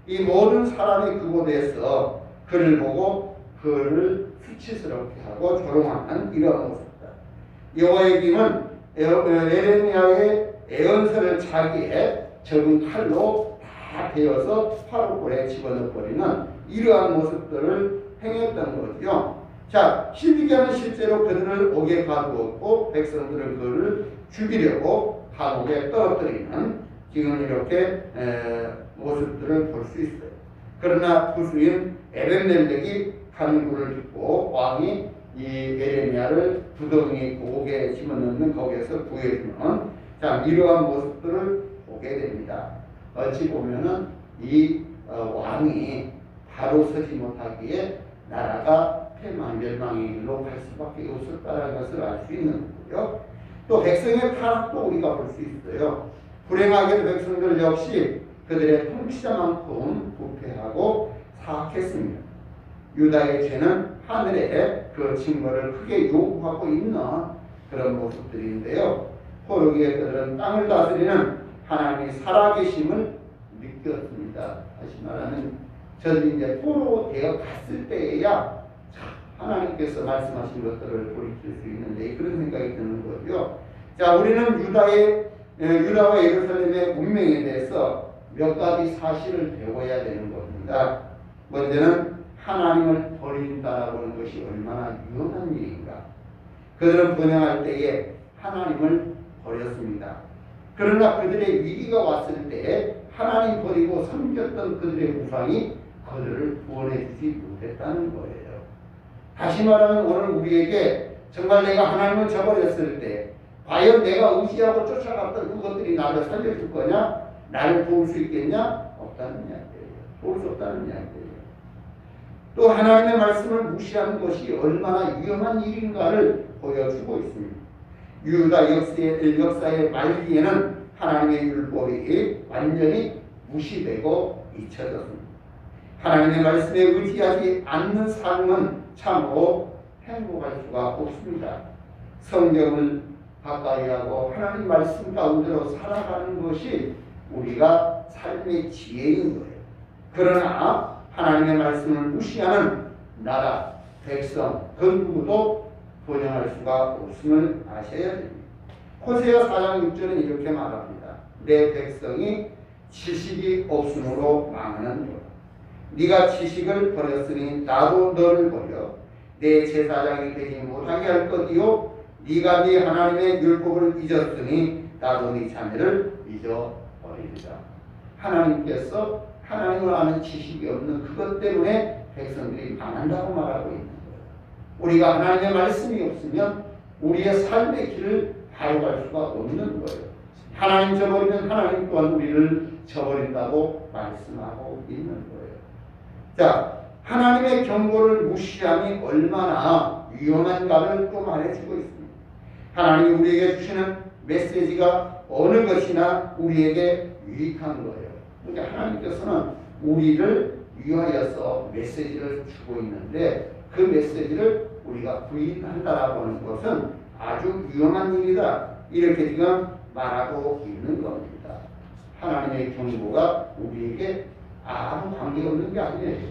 이 모든 사람이 그곳에서 그를 보고 그를 수치스럽게 하고 조롱하는 이러한 모습들. 여호와의 귀는 에레미야의 애언서를 자기의 적은 칼로 다 베어서 화로불에 집어넣어버리는 이러한 모습들을 행했던 거죠. 자, 시드기야는 실제로 그들을 옥에 가두었고 백성들은 그를 죽이려고 감옥에 떨어뜨리는 지금 이렇게 모습들을 볼 수 있어요. 그러나 부수인 에벤멜렉이 간구를 듣고 왕이 이 에레미야를 구덩이 옥에 집어넣는 거기에서 구해주는 이러한 모습들을 보게 됩니다. 어찌 보면은 이 왕이 가로서지 못하기에 나라가 패망멸망의 길로 갈 수밖에 없었다는 것을 알 수 있는 거고요. 또 백성의 타락도 우리가 볼 수 있어요. 불행하게도 백성들 역시 그들의 통치자만큼 부패하고 사악했습니다. 유다의 죄는 하늘에 그 징벌을 크게 요구하고 있는 그런 모습들인데요. 포로기에 그들은 땅을 다스리는 하나님의 살아계심을 느꼈습니다. 다시 말하면 저들이 이제 포로 되어 갔을 때에야 하나님께서 말씀하신 것들을 돌이킬 수 있는데 그런 생각이 드는 거죠. 자, 우리는 유다와 예루살렘의 운명에 대해서 몇 가지 사실을 배워야 되는 겁니다. 먼저는 하나님을 버린다라고 하는 것이 얼마나 위험한 일인가. 그들은 번영할 때에 하나님을 버렸습니다. 그러나 그들의 위기가 왔을 때 하나님 버리고 섬겼던 그들의 우상이 그들을 구원해 주지 못했다는 거예요. 다시 말하면 오늘 우리에게 정말 내가 하나님을 저버렸을 때 과연 내가 의지하고 쫓아갔던 그것들이 나를 살려줄 거냐? 나를 도울 수 있겠냐? 없다는 이야기예요. 도울 수 없다는 이야기예요. 또 하나님의 말씀을 무시하는 것이 얼마나 위험한 일인가를 보여주고 있습니다. 유다 역사의 말기에는 하나님의 율법이 완전히 무시되고 잊혀졌습니다. 하나님의 말씀에 의지하지 않는 삶은 참으로 행복할 수가 없습니다. 성경을 가까이 하고 하나님 말씀 가운데로 살아가는 것이 우리가 삶의 지혜인 거예요. 그러나 하나님의 말씀을 무시하는 나라, 백성, 그 누구도 번영할 수가 없음을 아셔야 됩니다. 호세아 4장 6절은 이렇게 말합니다. 내 백성이 지식이 없음으로 망하는도다. 네가 지식을 버렸으니 나도 너를 버려 내 제사장이 되지 못하게 할 것이요 네가 네 하나님의 율법을 잊었으니 나도 네 자녀를 잊어버리리라. 하나님께서 하나님을 아는 지식이 없는 그것 때문에 백성들이 망한다고 말하고 있는 거예요. 우리가 하나님의 말씀이 없으면 우리의 삶의 길을 바로 갈 수가 없는 거예요. 하나님 저버리면 하나님 또한 우리를 저버린다고 말씀하고 있는 거예요. 자, 하나님의 경고를 무시함이 얼마나 위험한가를 또 말해주고 있습니다. 하나님이 우리에게 주시는 메시지가 어느 것이나 우리에게 유익한 거예요. 그러니까 하나님께서는 우리를 위하여서 메시지를 주고 있는데 그 메시지를 우리가 부인한다라고 하는 것은 아주 위험한 일이다. 이렇게 지금 말하고 있는 겁니다. 하나님의 경고가 우리에게 아무 관계없는 게 아니에요.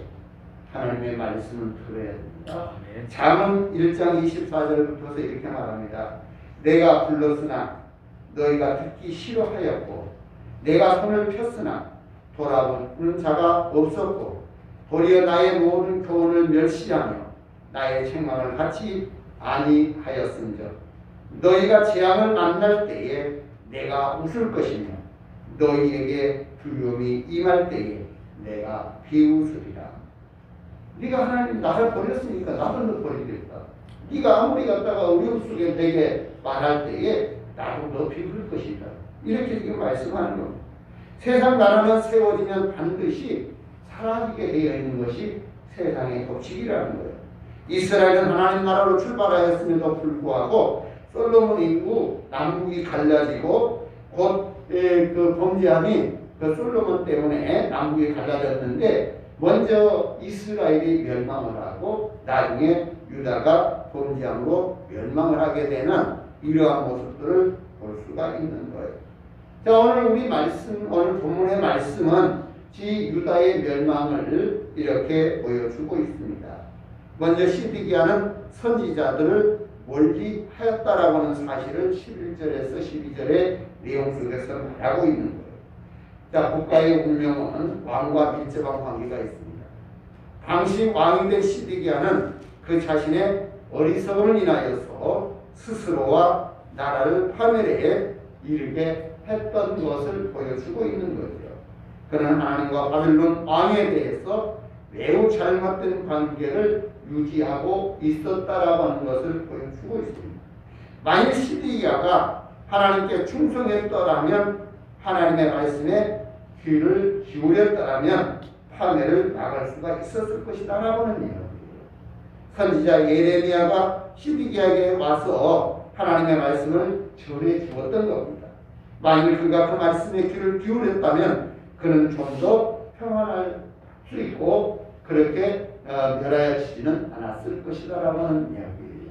하나님의 말씀을 들어야 됩니다. 잠언 1장 24절부터 이렇게 말합니다. 내가 불렀으나 너희가 듣기 싫어하였고 내가 손을 폈으나 돌아보는 자가 없었고 도리어 나의 모든 교훈을 멸시하며 나의 책망을 갖지 아니하였은즉 너희가 재앙을 만날 때에 내가 웃을 것이며 너희에게 두려움이 임할 때에 내가 비웃으리라. 네가 하나님 나를 버렸으니까 나도 너 버리겠다. 네가 아무리 갖다가 어려움 속에 내게 말할 때에 나도 너 비울 것이다. 이렇게 지금 말씀하는 겁니다. 세상 나라는 세워지면 반드시 사라지게 되어 있는 것이 세상의 법칙이라는 거예요. 이스라엘은 하나님 나라로 출발하였음에도 불구하고 솔로몬 이후 남북이 갈라지고 곧 그 범죄함이 그 솔로몬 때문에 남북이 갈라졌는데 먼저 이스라엘이 멸망을 하고 나중에 유다가 범죄함으로 멸망을 하게 되는 이러한 모습들을 볼 수가 있는 거예요. 자, 오늘 우리 말씀, 오늘 본문의 말씀은 유다의 멸망을 이렇게 보여주고 있습니다. 먼저 시드기야는 선지자들을 멀리하였다라고 하는 사실을 11절에서 12절의 내용 속에서 말하고 있는 거예요. 자, 국가의 운명은 왕과 밀접한 관계가 있습니다. 당시 왕이 된 시드기야는 그 자신의 어리석음을 인하여서 스스로와 나라를 파멸에 이르게 했던 것을 보여주고 있는 거죠. 그는 하나님과 바벨론 왕에 대해서 매우 잘못된 관계를 유지하고 있었다라고 하는 것을 보여주고 있습니다. 만일 시드기야가 하나님께 충성했더라면, 하나님의 말씀에 귀를 기울였더라면 파멸을 막을 수가 있었을 것이다라고는 이야기예요. 선지자 예레미야가 시드기야에게 와서 하나님의 말씀을 전해 주었던 겁니다. 만일 그가 그 말씀에 귀를 기울였다면 그는 좀 더 평안할 수 있고 그렇게 멸하여지지는 않았을 것이다라고 하는 이야기예요.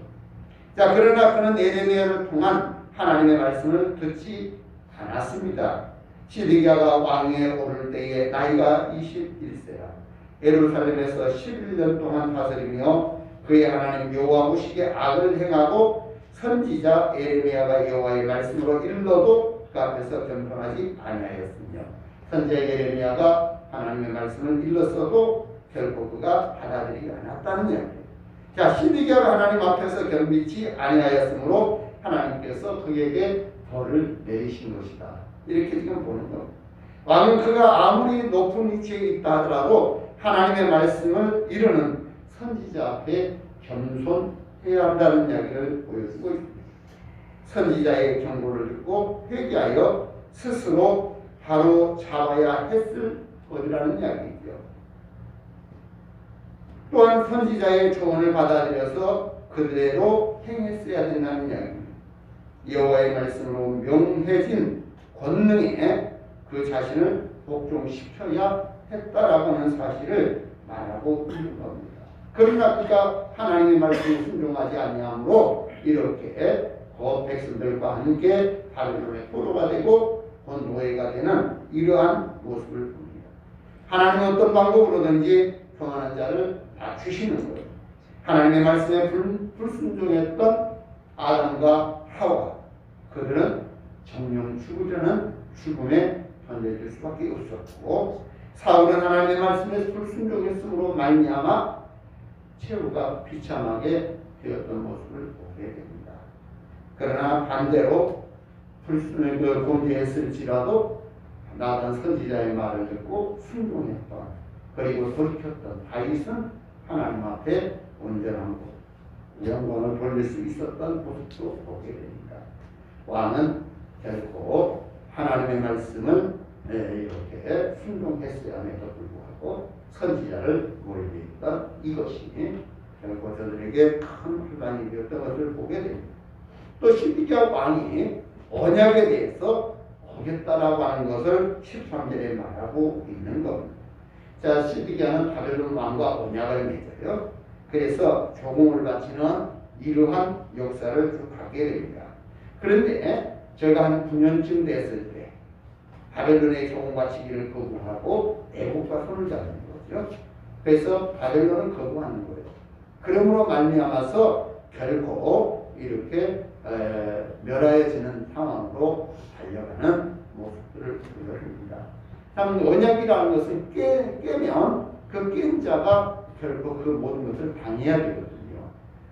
자, 그러나 그는 예레미야를 통한 하나님의 말씀을 듣지 않았습니다. 시드기야가 왕위에 오를 때에 나이가 21세라 예루살렘에서 11년 동안 다스리며 그의 하나님 여호와 보시기에 악을 행하고 선지자 예레미야가 여호와의 말씀으로 일러도 그 앞에서 겸손하지 아니하였으며 선지자 예레미야가 하나님의 말씀을 일렀어도 결코 그가 받아들이지 않았다는 이야기예요. 자, 시드기야가 하나님 앞에서 겸비치 아니하였으므로 하나님께서 그에게 벌을 내리신 것이다. 이렇게 지금 보는 겁니다. 왕은 그가 아무리 높은 위치에 있다 하더라도 하나님의 말씀을 이루는 선지자 앞에 겸손해야 한다는 이야기를 보여주고 있습니다. 선지자의 경고를 듣고 회개하여 스스로 바로 잡아야 했을 것이라는 이야기죠. 또한 선지자의 조언을 받아들여서 그대로 행했어야 된다는 이야기입니다. 여호와의 말씀으로 명해진 권능에 그 자신을 복종시켜야 했다라고 하는 사실을 말하고 있는 겁니다. 그러나 그가 하나님의 말씀에 순종하지 아니하므로 이렇게 백성들과 함께 바벨론의 포로가 되고 노예가 되는 이러한 모습을 봅니다. 하나님은 어떤 방법으로든지 평안한 자를 낮추시는 거예요. 하나님의 말씀에 불순종했던 아담과 하와 그들은 정령 죽으려는 죽음에 던져질 수밖에 없었고 사울은 하나님의 말씀에 불순종했으므로 말미암아 최후가 비참하게 되었던 모습을 보게 됩니다. 그러나 반대로 불순종을 범죄했을지라도 나단 선지자의 말을 듣고 순종했던 그리고 돌이켰던 다윗은 하나님 앞에 온전한 영광을 돌릴 수 있었던 모습도 보게 됩니다. 왕은 결코 하나님의 말씀을 이렇게 순종했어야함에도 불구하고 선지자를 멀리했던 이것이 결코 저들에게 큰 혼란이 되었던 것을 보게 됩니다. 또 시드기야 왕이 언약에 대해서 어겼다라고 하는 것을 13절에 말하고 있는 겁니다. 자, 시드기야는 바벨론 왕과 언약을 맺어요. 그래서 조공을 바치는 이러한 역사를 쭉 가게 됩니다. 그런데 제가 한 9년쯤 됐을 때 바벨론의 조공 바치기를 거부하고 애국과 손을 잡는 거죠. 그래서 바벨론은 거부하는 거예요. 그러므로 말미암아서 결코 이렇게 멸하여지는 상황으로 달려가는 모습들을 보여줍니다. 참 언약이라는 것은 깨면 그 깬 자가 결코 그 모든 것을 방해해야 되거든요.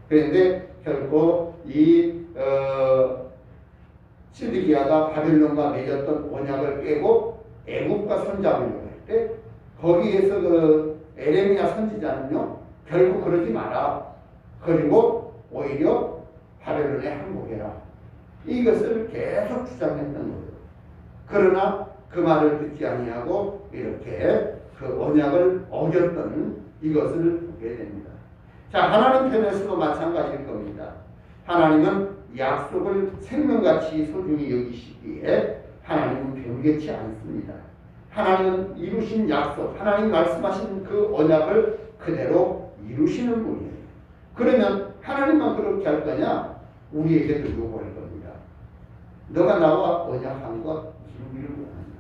그런데 결코 이 시드기야가 바벨론과 맺었던 언약을 깨고 애국과 손잡으려고 할 때 거기에서 그 에레미야 선지자는요 결국 그러지 마라. 그리고 오히려 바벨론에 항복해라. 이것을 계속 주장했던 거예요. 그러나 그 말을 듣지 아니하고 이렇게 그 언약을 어겼던 이것을 보게 됩니다. 자, 하나님 편에서도 마찬가지일 겁니다. 하나님은 약속을 생명같이 소중히 여기시기에 하나님은 변개치 않습니다. 하나님은 이루신 약속, 하나님 말씀하신 그 언약을 그대로 이루시는 분이에요. 그러면 하나님만 그렇게 할 거냐? 우리에게도 요구할 겁니다. 너가 나와 언약한 것 무슨 일을 원하냐?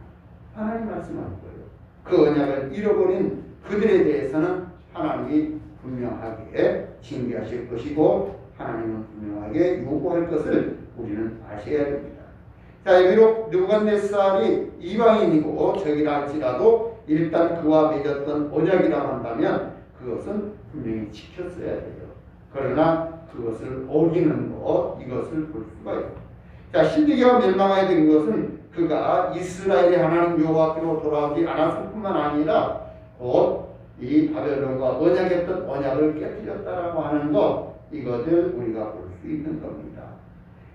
하나님 말씀할 거예요. 그 언약을 잃어버린 그들에 대해서는 하나님이 분명하게 징계하실 것이고 하나님은 분명하게 요구할 것을 우리는 아셔야 됩니다. 자, 비록 느부갓네살이 이방인이고 적이라 할지라도 일단 그와 맺었던 언약이라고 한다면 그것은 분명히 지켰어야 돼요. 그러나 그것을 어기는 것, 이것을 볼 수가 있어요. 자, 시드기야가 멸망하게 된 것은 그가 이스라엘의 하나님 여호와께로 돌아오지 않았을 뿐만 아니라 곧 이 바벨론과 언약했던 언약을 깨뜨렸다라고 하는 것, 이것을 우리가 볼 수 있는 겁니다.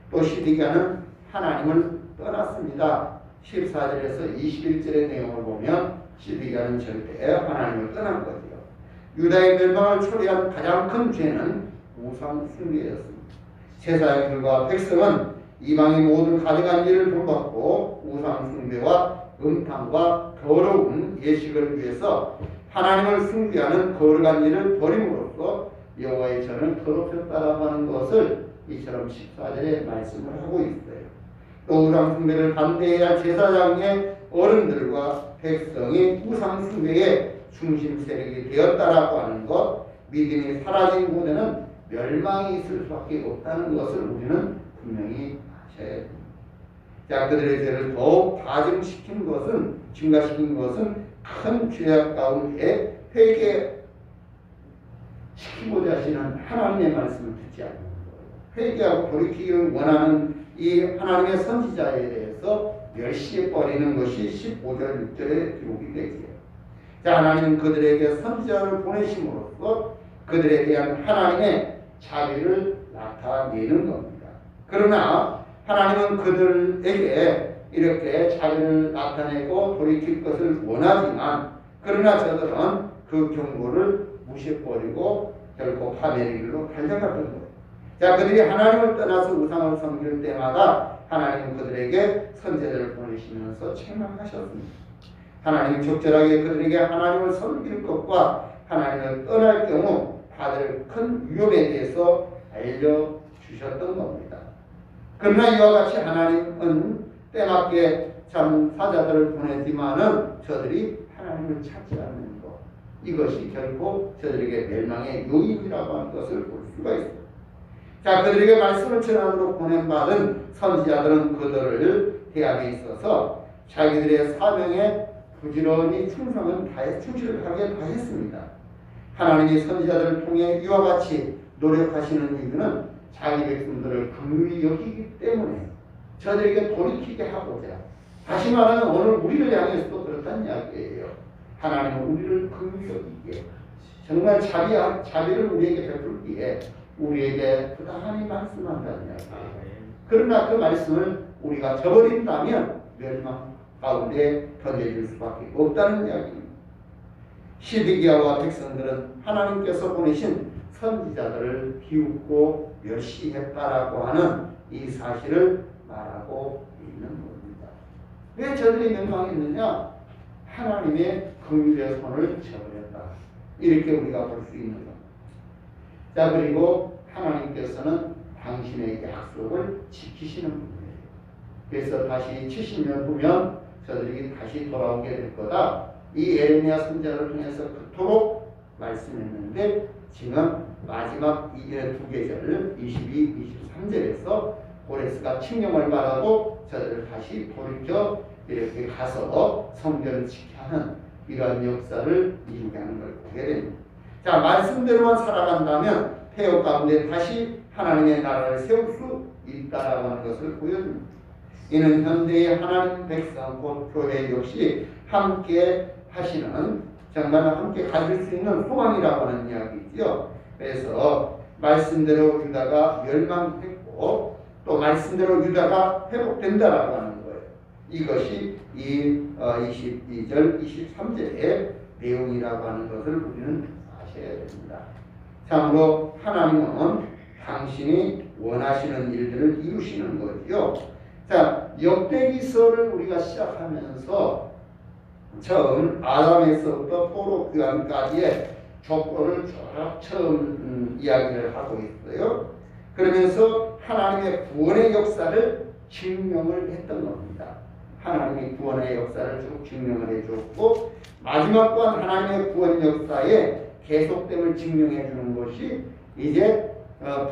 또 시드기야는 하나님을 떠났습니다. 14절에서 21절의 내용을 보면 시드기야는 절대 하나님을 떠난 거지요. 유다의 멸망을 초래한 가장 큰 죄는 우상 숭배였습니다. 제사장들과 백성은 이방인 모든 가져간 일을 본받고 우상 숭배와 음탕과 더러운 예식을 위해서 하나님을 숭배하는 거룩한 일을 버림으로써 여호와의 전을 더럽혔다라고 하는 것을 이처럼 14절에 말씀을 하고 있어요. 또 우상 숭배를 반대해야 할 제사장의 어른들과 백성이 우상 숭배의 중심 세력이 되었다라고 하는 것, 믿음이 사라진 곳에는 멸망이 있을 수밖에 없다는 것을 우리는 분명히 아셔야 됩니다. 자, 그들의 죄를 더욱 가중시킨 것은, 증가시킨 것은 큰 죄악 가운데 회개시키고자 하시는 하나님의 말씀을 듣지 않는 거예요. 회개하고 돌이키기를 원하는 이 하나님의 선지자에 대해서 멸시해버리는 것이 15절 6절에 기록이 되지요. 자, 하나님은 그들에게 선지자를 보내심으로써 그들에 대한 하나님의 자비를 나타내는 겁니다. 그러나 하나님은 그들에게 이렇게 자비를 나타내고 돌이킬 것을 원하지만, 그러나 저들은 그 경고를 무시해버리고 결코 파멸의 길로 달려갔던 거예요. 자, 그들이 하나님을 떠나서 우상을 섬길 때마다 하나님은 그들에게 선지자를 보내시면서 책망하셨습니다. 하나님은 적절하게 그들에게 하나님을 섬길 것과 하나님을 떠날 경우 받을 큰 위험에 대해서 알려주셨던 겁니다. 그러나 이와 같이 하나님은 때맞게 참 사자들을 보내지만은 저들이 하나님을 찾지 않는 것, 이것이 결코 저들에게 멸망의 요인이라고 하는 것을 볼 수가 있습니다. 자, 그들에게 말씀을 전하도록 보낸받은 선지자들은 그들을 대함에 있어서 자기들의 사명에 부지런히 충실을 하게 다 했습니다. 하나님이 선지자들을 통해 이와 같이 노력하시는 이유는 자기 백성들을 긍휼히 여기기 때문에 저들에게 돌이키게 하고자, 다시 말하면 오늘 우리를 향해서도 그렇다는 이야기예요. 하나님은 우리를 긍휼히 여기기에, 정말 자비를 우리에게 베풀기에 우리에게 부단히 말씀한다는 이야기예요. 그러나 그 말씀을 우리가 저버린다면 멸망 가운데 던져질 수밖에 없다는 이야기입니다. 시드기야와 백성들은 하나님께서 보내신 선지자들을 비웃고 멸시했다라고 하는 이 사실을 말하고 있는 겁니다. 왜 저들이 멸망했느냐? 하나님의 긍휼의 손을 저버렸다, 이렇게 우리가 볼 수 있는 겁니다. 자, 그리고 하나님께서는 당신의 약속을 지키시는 분이에요. 그래서 다시 70년 후면 저들이 다시 돌아오게 될 거다, 이 예레미야 선지자를 통해서 그토록 말씀했는데, 지금 마지막 두 계절 22, 23절에서 고레스가 칙령을 말하고 저들을 다시 돌이켜 이렇게 가서 성전을 지켜야 하는 이러한 역사를 이루게 하는 걸 보게 됩니다. 자, 말씀대로만 살아간다면 폐허 가운데 다시 하나님의 나라를 세울 수 있다라고 하는 것을 보여줍니다. 이는 현대의 하나님 백성 곧 교회 역시 함께 하시는, 정말 함께 가질 수 있는 소망이라고 하는 이야기죠. 그래서 말씀대로 유다가 멸망했고 또 말씀대로 유다가 회복된다라고 하는 거예요. 이것이 이 22절 23절의 내용이라고 하는 것을 우리는 아셔야 됩니다. 참으로 하나님은 당신이 원하시는 일들을 이루시는 거죠. 자, 역대기서를 우리가 시작하면서 처음 아담에서부터 포로 귀환까지의 조건을 쭉 처음 이야기를 하고 있어요. 그러면서 하나님의 구원의 역사를 증명을 했던 겁니다. 하나님의 구원의 역사를 쭉 증명을 해줬고, 마지막 또한 하나님의 구원 역사의 계속됨을 증명해 주는 것이 이제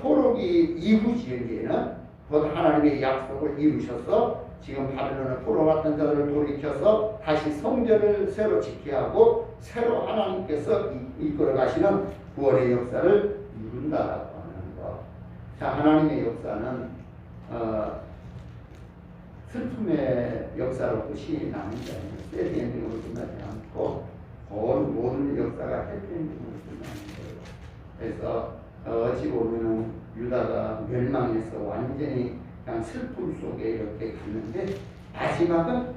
포로기 이후 시기에는 곧 하나님의 약속을 이루셔서 지금 바벨론의 포로 같은 자들을 돌이켜서 다시 성전을 새로 지켜야 하고 새로 하나님께서 이끌어 가시는 구원의 역사를 이룬다라고 하는 것. 자, 하나님의 역사는 슬픔의 역사로 끝이 나는 게 아니에요. 해피엔딩으로 끝나지 않고 모든 역사가 해피엔딩으로 끝나는 거예요. 그래서 어찌 보면 유다가 멸망해서 완전히 그냥 슬픔 속에 이렇게 갔는데, 마지막은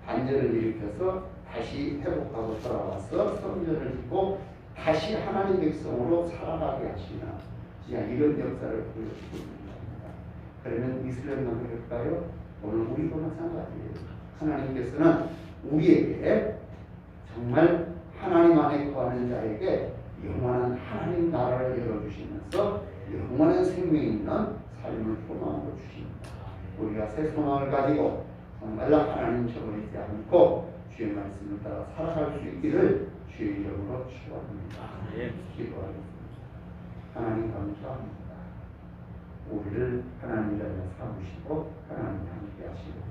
반전을 일으켜서 다시 회복하고 돌아와서 성전을 짓고 다시 하나님 백성으로 살아가게 하시는 이런 역사를 보여주고 있는 겁니다. 그러면 이스라엘만 그럴까요? 오늘 우리도 마찬가지예요. 하나님께서는 우리에게 정말 하나님 안에 거하는 자에게 영원한 하나님 나라를 열어주시면서 영원한 생명이 있는 삶을 소망으로 주십니다. 우리가 새 소망을 가지고 정말로 하나님 저버리지 않고 주의 말씀을 따라 살아갈 수 있기를 주의 이름으로 축원합니다. 기도하겠습니다. 하나님 감사합니다. 우리를 하나님 자녀 삼으시고 하나님 함께 하시고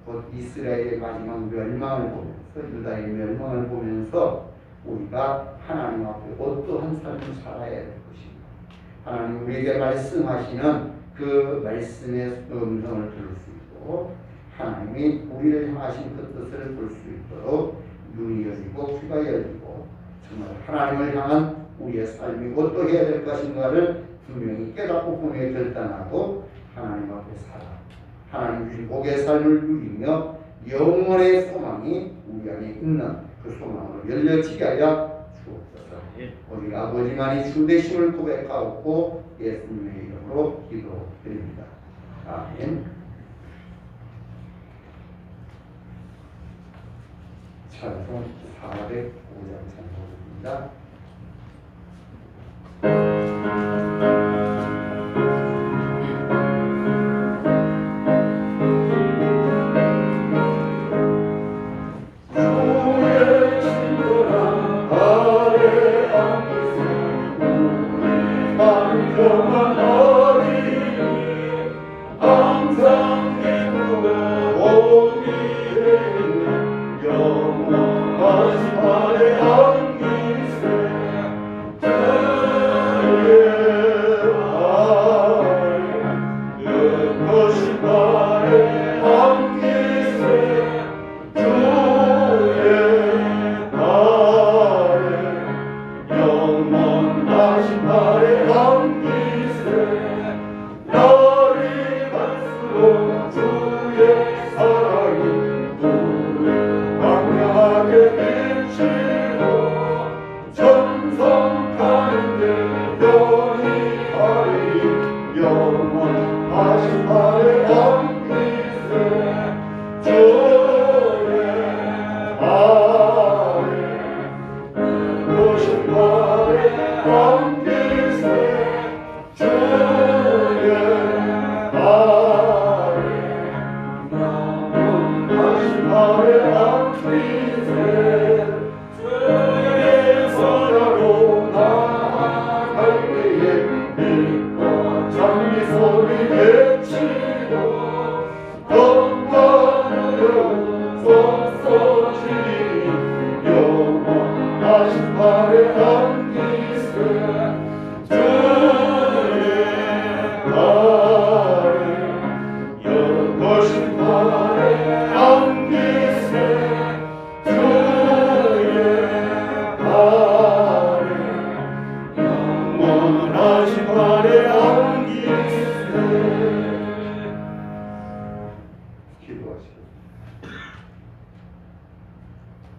곧 이스라엘의 마지막 멸망을 보면서 유다의 멸망을 보면서 우리가 하나님 앞에 어떠한 삶을 살아야 될 것인가. 하나님 우리에게 말씀하시는 그 말씀의 음성을 들을 수 있고 하나님이 우리를 향하신 그 뜻을 볼 수 있도록 눈이 열리고 귀가 열리고 정말 하나님을 향한 우리의 삶이 어떻게 해야 될 것인가를 분명히 깨닫고 분명히 결단하고 하나님 앞에 살아 하나님 주신 복의 삶을 누리며 영원의 소망이 우리 안에 있는 그 소망으로 열려지게 하여 주옵소서. 우리 아버지만이 주 되심을 고백하고 예수님의 이름으로 기도드립니다. 아멘. 찬송 405장 찬송입니다.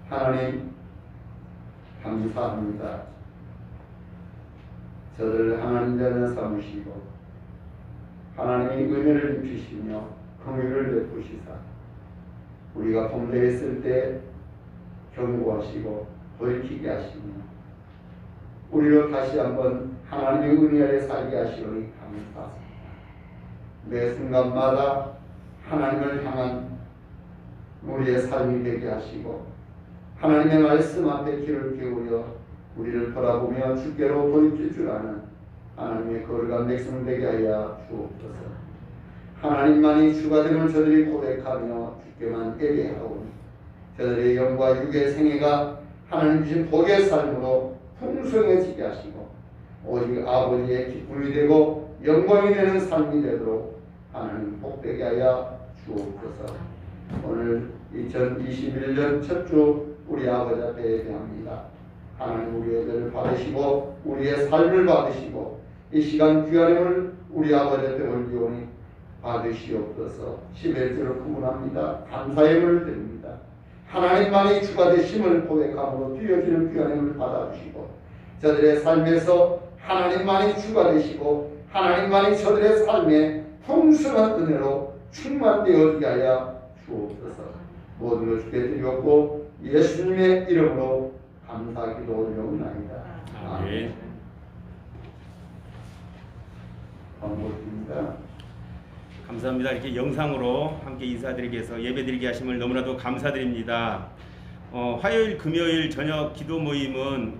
하나님 감사합니다. 저들을 하나님 자녀 삼으시고 하나님이 은혜를 입히시며 긍휼을 베푸시사 우리가 범죄했을 때 경고하시고 돌이키게 하시며 우리를 다시 한번 하나님의 은혜 아래 살게 하시오니 감사합니다. 매 순간마다 하나님을 향한 우리의 삶이 되게 하시고 하나님의 말씀 앞에 귀를 기울여 우리를 바라보며 주께로 돌이킬 줄 아는 하나님의 거룩한 백성 되게 하여 주옵소서. 하나님만이 주가 됨을 저들이 고백하며 주께만 예배하오니 저들의 영과 육의 생애가 하나님 주신 복의 삶으로 풍성해지게 하시고 오직 아버지의 기쁨이 되고 영광이 되는 삶이 되도록 하나님 복되게 하여 주옵소서. 오늘 2021년 첫 주 우리 아버지 앞에 예배합니다. 하나님 우리의 예배를 받으시고 우리의 삶을 받으시고 이 시간 귀하림을 우리 아버지 앞에 올리오니 받으시옵소서. 11절을 구문합니다. 감사의 예물을 드립니다. 하나님만이 주가 되심을 고백함으로 뛰어지는 귀한 힘을 받아주시고 저들의 삶에서 하나님만이 주가 되시고 하나님만이 저들의 삶에 풍성한 은혜로 충만되어지게 하여 주옵소서. 모든 걸 주께 드렸고 예수님의 이름으로 감사 기도 올려옵나이다. 아멘. 반갑습니다. 감사합니다. 이렇게 영상으로 함께 인사드리기 위해서 예배드리게 하심을 너무나도 감사드립니다. 화요일, 금요일 저녁 기도 모임은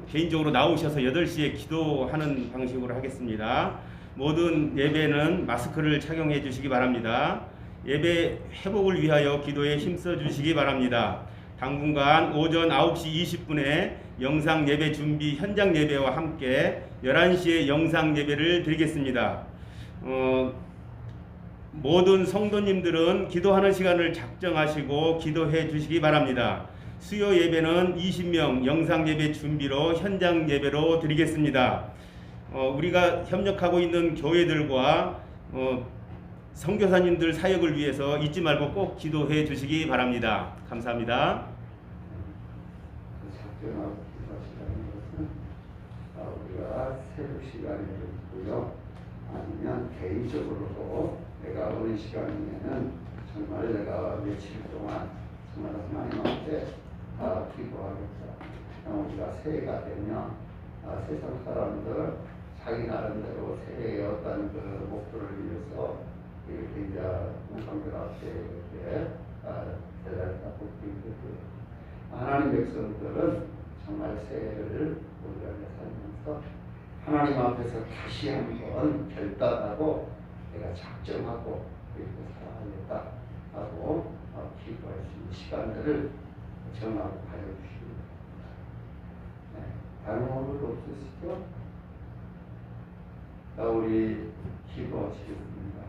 개인적으로 나오셔서 8시에 기도하는 방식으로 하겠습니다. 모든 예배는 마스크를 착용해 주시기 바랍니다. 예배 회복을 위하여 기도에 힘써 주시기 바랍니다. 당분간 오전 9시 20분에 영상 예배 준비 현장 예배와 함께 11시에 영상 예배를 드리겠습니다. 모든 성도님들은 기도하는 시간을 작정하시고 기도해 주시기 바랍니다. 수요 예배는 20명 영상 예배 준비로 현장 예배로 드리겠습니다. 우리가 협력하고 있는 교회들과 선교사님들 사역을 위해서 잊지 말고 꼭 기도해 주시기 바랍니다. 감사합니다. 작정하고 기도하시라는 것은 우리가 새벽 시간에도 있고요. 아니면 개인적으로도 내가 어느 시간이면은 정말 내가 며칠 동안 정말 하나님 앞에 기도하겠다. 우리가 새해가 되면 세상 사람들 자기 나름대로 새해의 어떤 그 목표를 위해서 이렇게 이제 문상들 앞에 이렇게 대단하고 있거든요. 하나님 백성들은 정말 새해를 우리가 살면서 하나님 앞에서 다시 한번 결단하고 내가 작정하고 이렇게 살아야겠다 하고 기도할 수 있는 시간들을 정하고 가려 주십니다. 네, 다른 방법도 없으시죠? 자, 우리 기도하시겠습니다.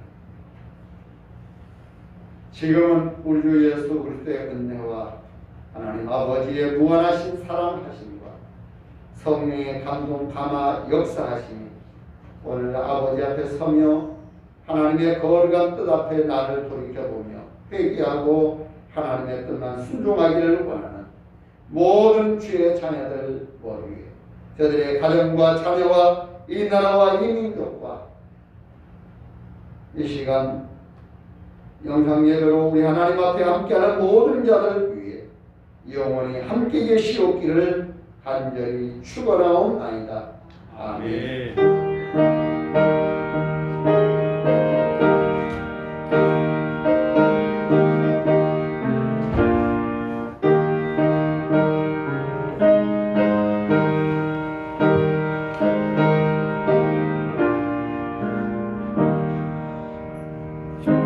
지금은 우리 주 예수 그리스도의 은혜와 하나님 아버지의 무한하신 사랑하심과 성령의 감동 감화 역사하심이 오늘 아버지 앞에 서며 하나님의 거룩한 뜻 앞에 나를 돌이켜보며 회개하고 하나님의 뜻만 순종하기를 원하는 모든 주의 자녀들 모두에 저들의 가정과 자녀와 이 나라와 이 민족과 이 시간 영상 예배로 우리 하나님 앞에 함께하는 모든 자들 위해 영원히 함께 계시옵기를 간절히 축원하옵나이다. 아멘.